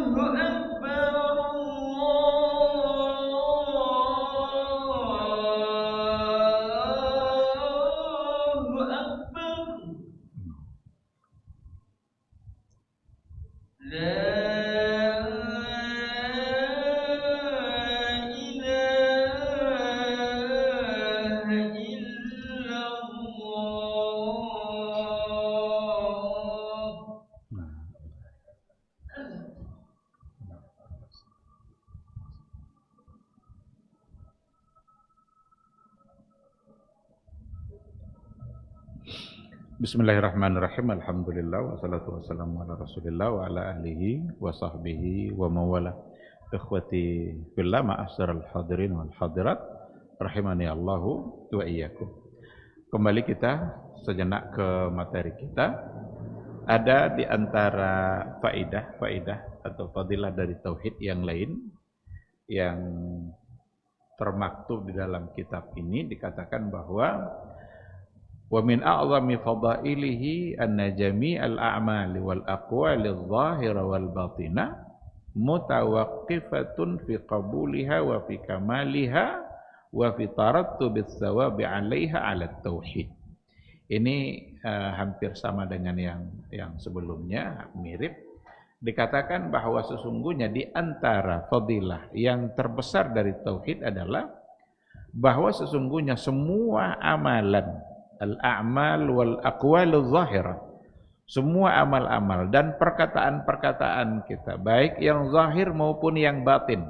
Speaker 2: أكبر. الله أكبر. لا إله إلا الله.
Speaker 1: Bismillahirrahmanirrahim. Alhamdulillah wassalatu wassalamu ala Rasulillah wa ala alihi wa sahbihi wa mawala. Ikhwati fillah, ma'asyiral hadirin wal hadirat, rahimani Allahu wa iyyakum. Kembali kita sejenak ke materi kita. Ada di antara faidah atau fadilah dari tauhid yang lain yang termaktub di dalam kitab ini, dikatakan bahwa wa min a'zami fadailihi anna jami'al a'mali wal aqwali adh-dhahira wal batina mutawaqqifatun fi qabuliha wa fi kamaliha wa fi tarattubis thawabi 'alaiha 'ala tauhid. Ini hampir sama dengan yang sebelumnya, mirip. Dikatakan bahwa sesungguhnya di antara fadilah yang terbesar dari tauhid adalah bahwa sesungguhnya semua amalan, al-a'mal wal aqwal zahirah, semua amal-amal dan perkataan-perkataan kita, baik yang zahir maupun yang batin,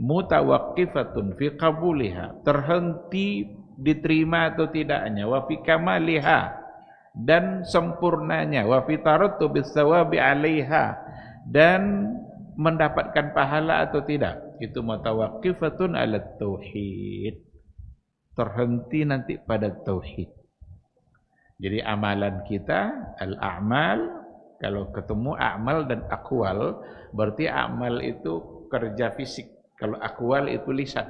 Speaker 1: mutawaqqifatun fi qabuliha, terhenti diterima atau tidaknya, wa fi kamaliha, dan sempurnanya, wa fi tarattubis tsawabi 'alaiha, dan mendapatkan pahala atau tidak, itu mutawaqqifatun 'ala tauhid, terhenti nanti pada tauhid. Jadi amalan kita, al-a'mal, kalau ketemu a'mal dan aqwal, berarti amal itu kerja fisik, kalau aqwal itu lisan.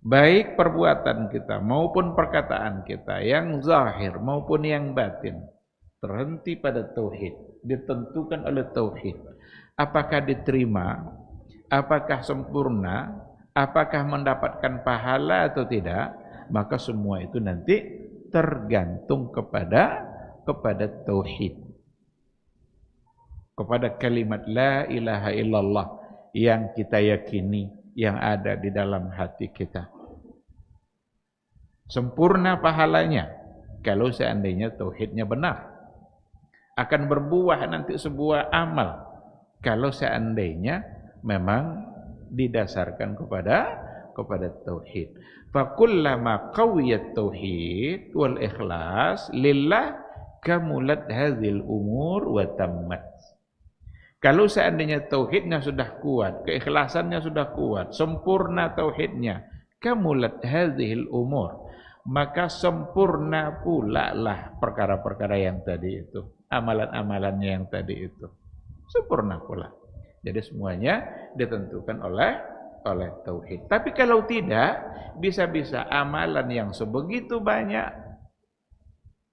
Speaker 1: Baik perbuatan kita maupun perkataan kita, yang zahir maupun yang batin, terhenti pada tauhid, ditentukan oleh tauhid. Apakah diterima, apakah sempurna, apakah mendapatkan pahala atau tidak, maka semua itu nanti tergantung kepada tauhid, kepada kalimat la ilaha illallah yang kita yakini, yang ada di dalam hati kita. Sempurna pahalanya, kalau seandainya tauhidnya benar. Akan berbuah nanti sebuah amal kalau seandainya memang didasarkan kepada tauhid. Fakullama qawiyat tauhid wal ikhlas lillah kamulat hadzal umur wa tammat. Kalau seandainya tauhidnya sudah kuat, keikhlasannya sudah kuat, sempurna tauhidnya, kamulat hadzal umur, maka sempurna pula lah perkara-perkara yang tadi itu, amalan-amalannya yang tadi itu. Sempurna pula. Jadi semuanya ditentukan oleh tauhid. Tapi kalau tidak, bisa-bisa amalan yang sebegitu banyak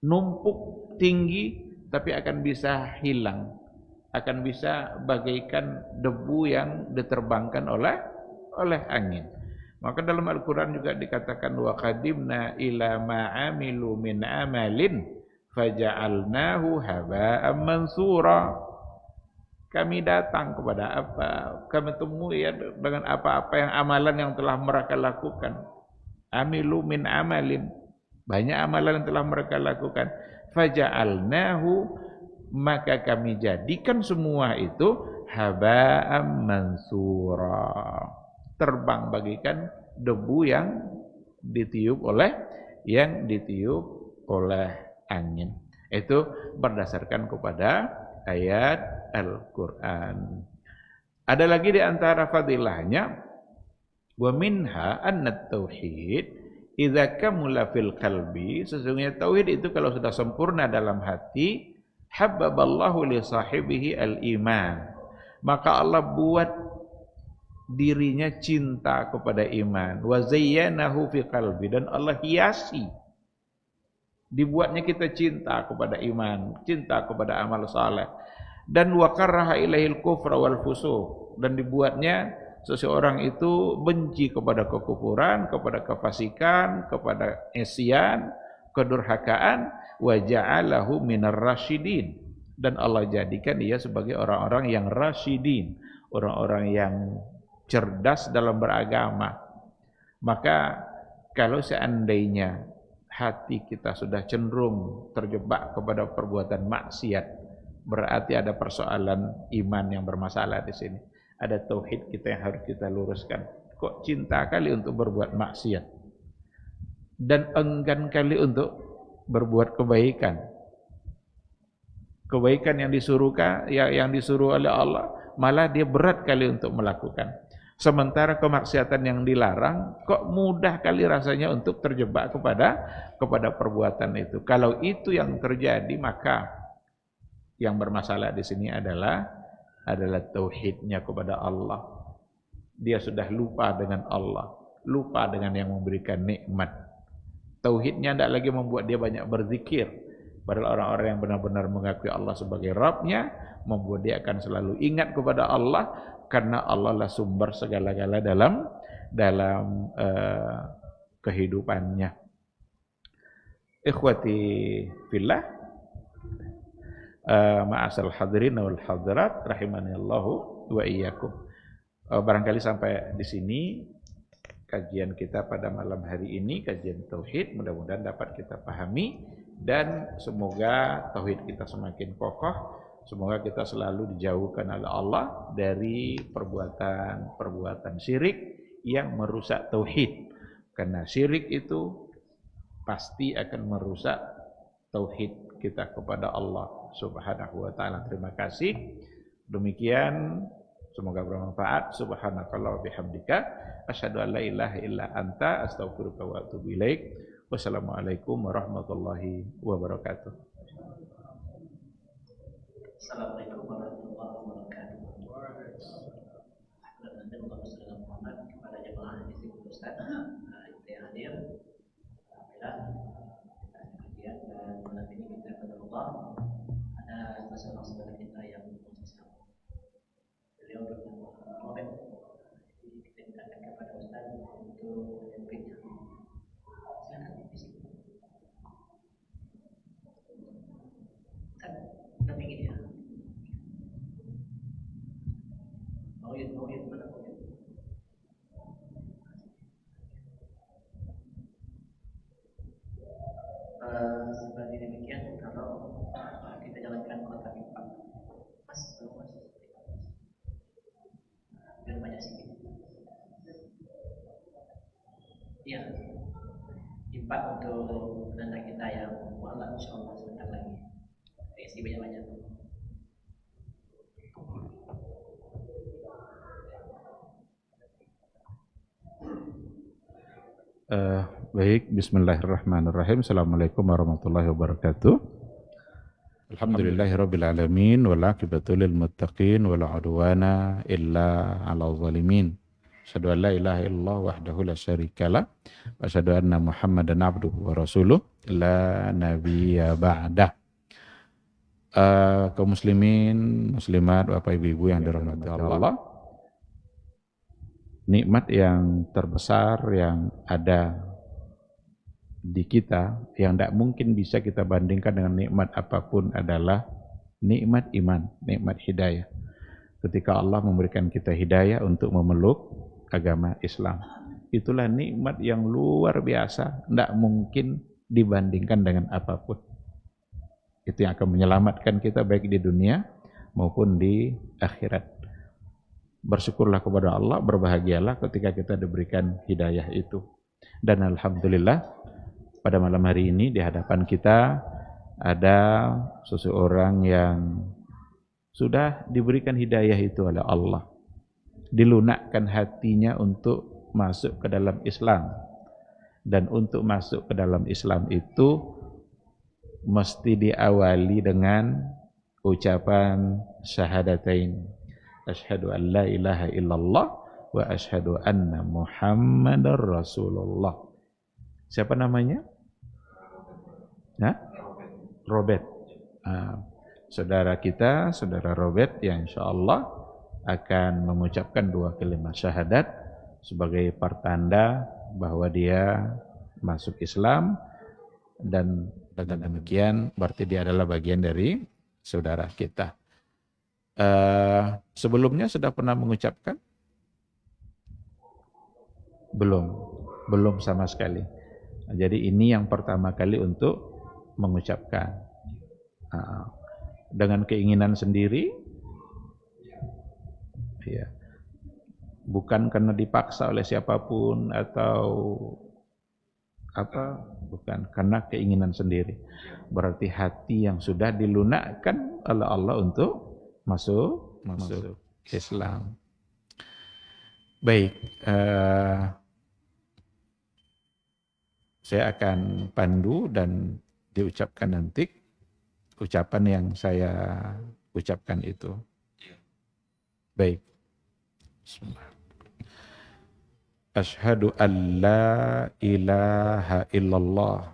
Speaker 1: numpuk tinggi tapi akan bisa hilang, akan bisa bagaikan debu yang diterbangkan oleh angin. Maka dalam Al-Qur'an juga dikatakan wa qadimna ila ma amilu min amalin faja'alnahu haba'an mansura. Kami datang kepada apa? Kami temui ya dengan apa-apa yang amalan yang telah mereka lakukan. Amilu min amalin. Banyak amalan yang telah mereka lakukan. Faja'alnahu, maka kami jadikan semua itu haba'an mansura. Terbang bagikan debu yang ditiup oleh angin. Itu berdasarkan kepada ayat Al-Quran. Ada lagi di antara fadilahnya, wa minha anna tauhid idza kamula fil qalbi, sesungguhnya tauhid itu kalau sudah sempurna dalam hati, habbaballahu li sahibihi al-iman, maka Allah buat dirinya cinta kepada iman, wa zayyanahu fi qalbi, dan Allah hiasi, dibuatnya kita cinta kepada iman, cinta kepada amal saleh, dan wa karaha ilaihil kufra wal fusuq, dan dibuatnya seseorang itu benci kepada kekufuran, kepada kefasikan, kepada isyan, kedurhakaan, wa ja'alahu minar rasyidin, dan Allah jadikan dia sebagai orang-orang yang rasyidin, orang-orang yang cerdas dalam beragama. Maka kalau seandainya hati kita sudah cenderung terjebak kepada perbuatan maksiat, berarti ada persoalan iman yang bermasalah di sini. Ada tauhid kita yang harus kita luruskan. Kok cinta kali untuk berbuat maksiat dan enggan kali untuk berbuat kebaikan. Kebaikan yang disuruh oleh Allah, malah dia berat kali untuk melakukan. Sementara kemaksiatan yang dilarang, kok mudah kali rasanya untuk terjebak kepada perbuatan itu. Kalau itu yang terjadi, maka yang bermasalah di sini adalah tauhidnya kepada Allah. Dia sudah lupa dengan Allah, lupa dengan yang memberikan nikmat. Tauhidnya tidak lagi membuat dia banyak berzikir. Padahal orang-orang yang benar-benar mengakui Allah sebagai Rabbnya, membuat dia akan selalu ingat kepada Allah, karena Allah lah sumber segala-gala dalam kehidupannya. Ikhwati fillah, ma'asal hadirin wal hadirat rahimanillahu wa iyyakum. Barangkali sampai di sini kajian kita pada malam hari ini, kajian tauhid, mudah-mudahan dapat kita pahami, dan semoga tauhid kita semakin kokoh, semoga kita selalu dijauhkan oleh Allah dari perbuatan syirik yang merusak tauhid, karena syirik itu pasti akan merusak tauhid kita kepada Allah Subhanahu wa taala. Terima kasih. Demikian, semoga bermanfaat. Subhanakallah wa bihamdika asyhadu an la ilaha illa anta astaghfiruka wa atubu ilaik. Wassalamualaikum warahmatullahi wabarakatuh.
Speaker 3: Assalamualaikum warahmatullahi wabarakatuh. Muhammad kepada jemaah di sini Ustaz yang hadir. Alhamdulillah kajian dan malam ini kita berdoa. Ada seorang saudara kita yang berusaha. Beliau bernama Robert. Kita mintakan kepada Ustaz untuk menyampaikan. Silakan di sini. Ustaz, tapi gini ya. Mau mana mau sedikit. Ya, impak untuk penanda kita yang mualaf insyaallah sebentar lagi. Terima kasih banyak-banyak.
Speaker 1: Baik, bismillahirrahmanirrahim. Assalamualaikum warahmatullahi wabarakatuh. Alhamdulillahirabbil alamin wal aqibatu lil muttaqin wala udwana illa 'alal zalimin. Asyhadu an la ilaha illallah wahdahu la syarikalah wa asyhadu anna Muhammadan abduhu wa rasuluh la nabiyya ba'dah. Kaum muslimin, muslimat, Bapak Ibu yang dirahmati Allah. Nikmat yang terbesar yang ada di kita, yang tidak mungkin bisa kita bandingkan dengan nikmat apapun adalah nikmat iman, nikmat hidayah. Ketika Allah memberikan kita hidayah untuk memeluk agama Islam. Itulah nikmat yang luar biasa, tidak mungkin dibandingkan dengan apapun. Itu yang akan menyelamatkan kita baik di dunia maupun di akhirat. Bersyukurlah kepada Allah, berbahagialah ketika kita diberikan hidayah itu. Dan alhamdulillah pada malam hari ini di hadapan kita ada seseorang yang sudah diberikan hidayah itu oleh Allah. Dilunakkan hatinya untuk masuk ke dalam Islam. Dan untuk masuk ke dalam Islam itu mesti diawali dengan ucapan syahadatain. Asyhadu an la ilaha illallah wa asyhadu anna Muhammadar Rasulullah. Siapa namanya? Robert. Saudara kita, saudara Robert yang insyaallah akan mengucapkan 2 kalimat syahadat sebagai pertanda bahwa dia masuk Islam dan dengan demikian berarti dia adalah bagian dari saudara kita. Sebelumnya sudah pernah mengucapkan? Belum sama sekali. Jadi ini yang pertama kali untuk mengucapkan. Dengan keinginan sendiri, ya. Bukan karena dipaksa oleh siapapun atau apa, bukan, karena keinginan sendiri. Berarti hati yang sudah dilunakkan oleh Allah untuk masuk Islam. Baik, saya akan pandu dan diucapkan nanti ucapan yang saya ucapkan itu. Baik. Bismillah. Asyhadu an la ilaha illallah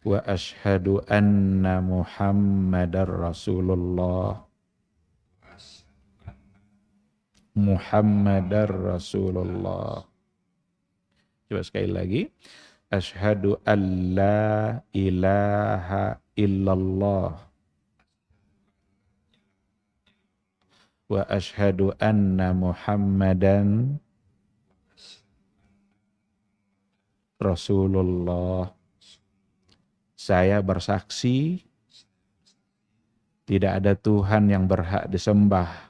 Speaker 1: wa asyhadu anna Muhammadar Rasulullah. Muhammadar Rasulullah. Coba sekali lagi. Asyhadu an la ilaha illallah wa asyhadu anna Muhammadan Rasulullah. Saya bersaksi tidak ada Tuhan yang berhak disembah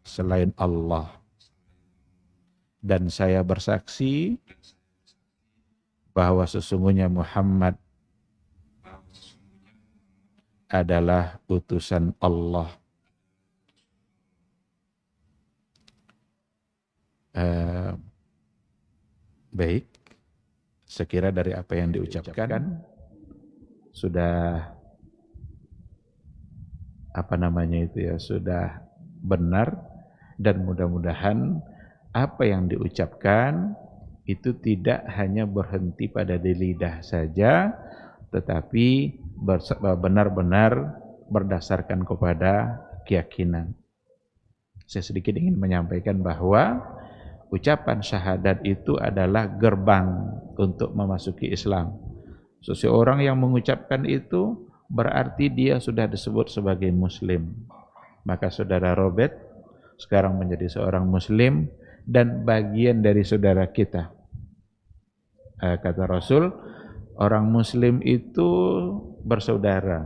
Speaker 1: selain Allah. Dan saya bersaksi bahwa sesungguhnya Muhammad adalah utusan Allah. Baik, sekira dari apa yang diucapkan sudah sudah benar, dan mudah-mudahan apa yang diucapkan itu tidak hanya berhenti pada di lidah saja, tetapi benar-benar berdasarkan kepada keyakinan. Saya sedikit ingin menyampaikan bahwa ucapan syahadat itu adalah gerbang untuk memasuki Islam. Seseorang yang mengucapkan itu berarti dia sudah disebut sebagai Muslim. Maka saudara Robert sekarang menjadi seorang Muslim dan bagian dari saudara kita. Kata Rasul, orang Muslim itu bersaudara.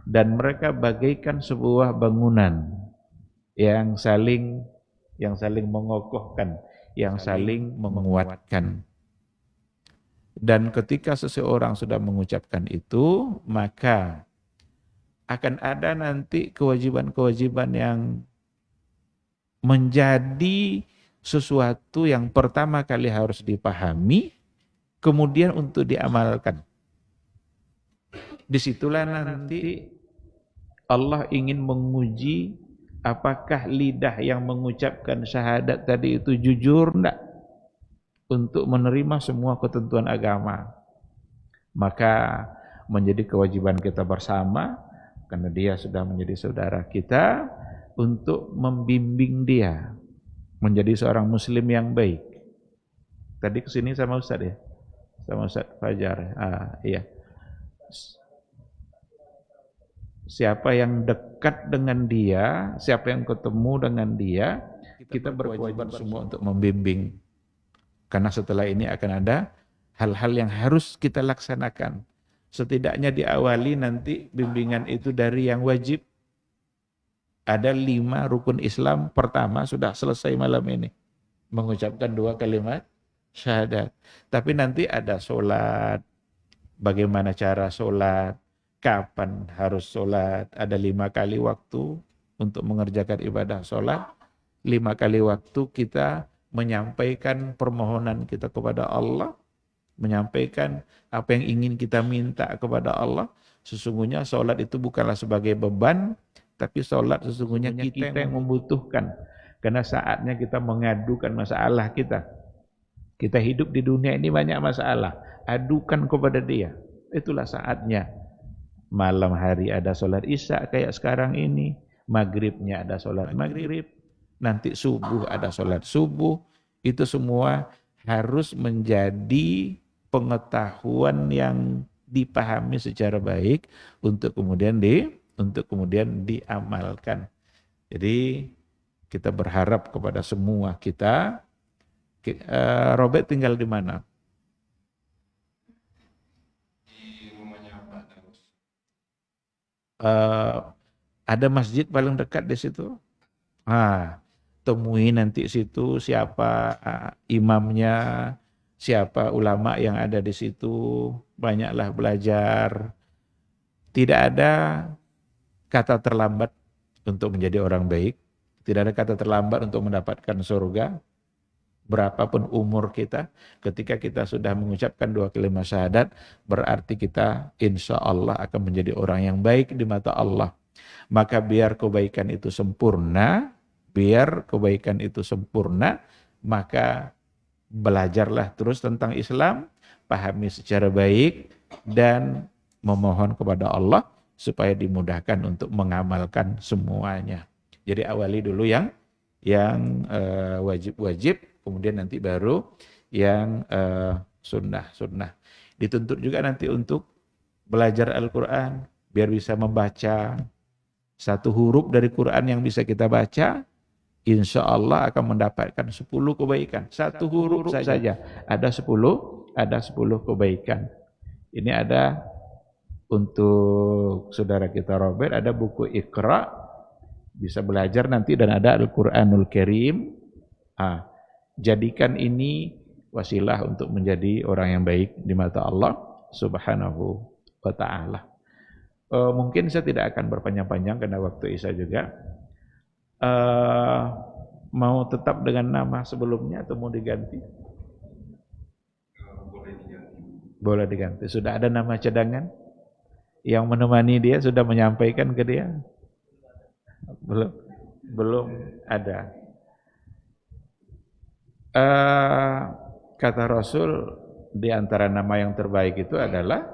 Speaker 1: dan mereka bagaikan sebuah bangunan yang saling mengokohkan, yang saling menguatkan. Dan ketika seseorang sudah mengucapkan itu, maka akan ada nanti kewajiban-kewajiban yang menjadi sesuatu yang pertama kali harus dipahami, kemudian untuk diamalkan. Disitulah nanti Allah ingin menguji apakah lidah yang mengucapkan syahadat tadi itu jujur enggak untuk menerima semua ketentuan agama. Maka menjadi kewajiban kita bersama, karena dia sudah menjadi saudara kita, untuk membimbing dia menjadi seorang muslim yang baik. Tadi kesini sama Ustaz ya? Sama Ustaz Fajar. Iya. Siapa yang dekat dengan dia, siapa yang ketemu dengan dia, kita berkewajiban semua untuk membimbing. Karena setelah ini akan ada hal-hal yang harus kita laksanakan. Setidaknya diawali nanti bimbingan itu dari yang wajib. Ada 5 rukun Islam, pertama sudah selesai malam ini. Mengucapkan 2 kalimat syahadat. Tapi nanti ada sholat, bagaimana cara sholat, kapan harus sholat, ada 5 kali waktu untuk mengerjakan ibadah sholat, 5 kali waktu kita menyampaikan permohonan kita kepada Allah, menyampaikan apa yang ingin kita minta kepada Allah. Sesungguhnya sholat itu bukanlah sebagai beban, tapi sholat sesungguhnya kita yang membutuhkan. Karena saatnya kita mengadukan masalah kita. Kita hidup di dunia ini banyak masalah, adukan kepada dia. Itulah saatnya. Malam hari ada sholat isya kayak sekarang ini, maghribnya ada sholat maghrib, nanti subuh ada sholat subuh. Itu semua harus menjadi pengetahuan yang dipahami secara baik untuk kemudian diamalkan. Jadi kita berharap kepada semua kita. Robert tinggal di mana?
Speaker 4: Di rumahnya Pak Agus.
Speaker 1: Ada masjid paling dekat di situ. Temui nanti situ siapa imamnya, siapa ulama yang ada di situ. Banyaklah belajar. Tidak ada kata terlambat untuk menjadi orang baik. Tidak ada kata terlambat untuk mendapatkan surga. Berapapun umur kita, ketika kita sudah mengucapkan 2 kalimat syahadat, berarti kita insya Allah akan menjadi orang yang baik di mata Allah. Maka biar kebaikan itu sempurna, maka belajarlah terus tentang Islam, pahami secara baik, dan memohon kepada Allah supaya dimudahkan untuk mengamalkan semuanya. Jadi awali dulu yang wajib-wajib, kemudian nanti baru yang sunnah-sunnah. Dituntut juga nanti untuk belajar Al-Quran, biar bisa membaca. 1 huruf dari Quran yang bisa kita baca, insya Allah akan mendapatkan 10 kebaikan. 1 huruf saja, ada 10 kebaikan. Ini ada untuk saudara kita Robert, ada buku Iqra, bisa belajar nanti, dan ada Al-Quranul Karim. Jadikan ini wasilah untuk menjadi orang yang baik di mata Allah Subhanahu wa ta'ala. Mungkin saya tidak akan berpanjang-panjang karena waktu Isya juga. Mau tetap dengan nama sebelumnya atau mau diganti?
Speaker 4: Boleh diganti.
Speaker 1: Boleh diganti. Sudah ada nama cadangan? Yang menemani dia sudah menyampaikan ke dia? Belum ada. Kata Rasul, di antara nama yang terbaik itu adalah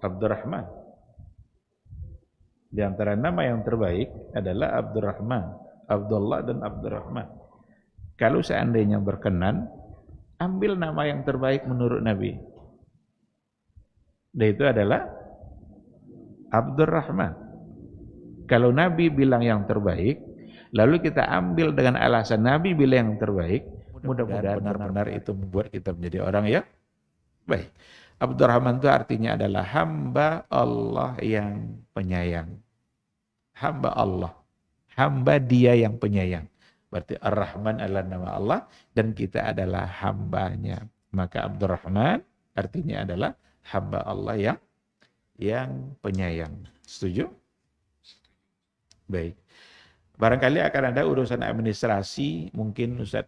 Speaker 1: Abdurrahman. Di antara nama yang terbaik adalah Abdurrahman, Abdullah dan Abdurrahman. Kalau seandainya berkenan, ambil nama yang terbaik menurut Nabi. Dan itu adalah Abdurrahman. Kalau Nabi bilang yang terbaik, lalu kita ambil dengan alasan Nabi bilang yang terbaik, mudah-mudahan benar-benar itu membuat kita menjadi orang yang baik. Abdurrahman itu artinya adalah hamba Allah yang penyayang. Hamba Allah. Hamba dia yang penyayang. Berarti Ar-Rahman adalah nama Allah dan kita adalah hambanya. Maka Abdurrahman artinya adalah hamba Allah yang penyayang. Setuju? Baik. Barangkali akan ada urusan administrasi, mungkin Ustaz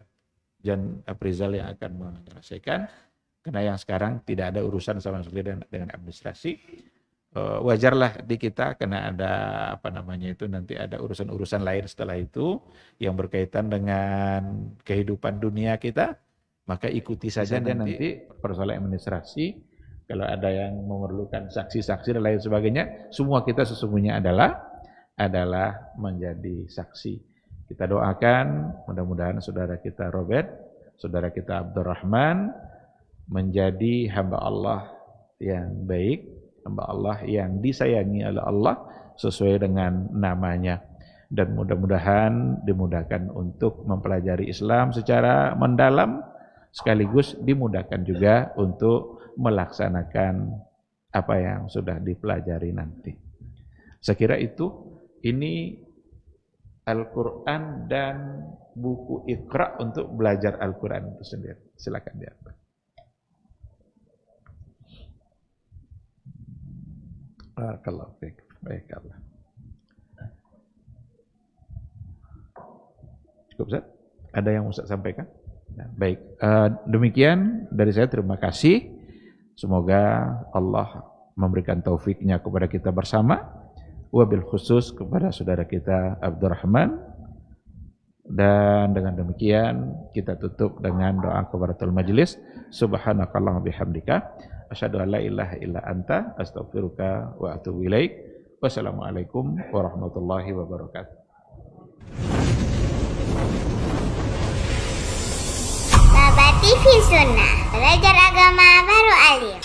Speaker 1: Jan Aprizal yang akan menyelesaikan. Karena yang sekarang tidak ada urusan sama sekali dengan administrasi. Wajarlah di kita karena ada nanti ada urusan-urusan lain setelah itu yang berkaitan dengan kehidupan dunia kita. Maka ikuti saja nanti persoalan administrasi. Kalau ada yang memerlukan saksi-saksi dan lain sebagainya, semua kita sesungguhnya adalah menjadi saksi. Kita doakan mudah-mudahan saudara kita Robert, saudara kita Abdurrahman menjadi hamba Allah yang baik, hamba Allah yang disayangi oleh Allah sesuai dengan namanya. Dan mudah-mudahan dimudahkan untuk mempelajari Islam secara mendalam, sekaligus dimudahkan juga untuk melaksanakan apa yang sudah dipelajari nanti. Saya kira ini Al-Quran dan buku Iqra untuk belajar Al-Quran itu sendiri. Silakan diatur. Barakallahu fiik. Baiklah. Cukup Ustaz? Ada yang Ustaz sampaikan? Nah, baik. Demikian dari saya, terima kasih. Semoga Allah memberikan taufiknya kepada kita bersama. Wabil khusus kepada saudara kita Abdurrahman. Dan dengan demikian kita tutup dengan doa kafaratul majlis. Subhanakallahumma bihamdika asyhadu an la ilaha illa anta astaghfiruka wa atubu ilaik. Wassalamualaikum warahmatullahi wabarakatuh.
Speaker 5: Baba TV Sunnah, belajar agama baru alim.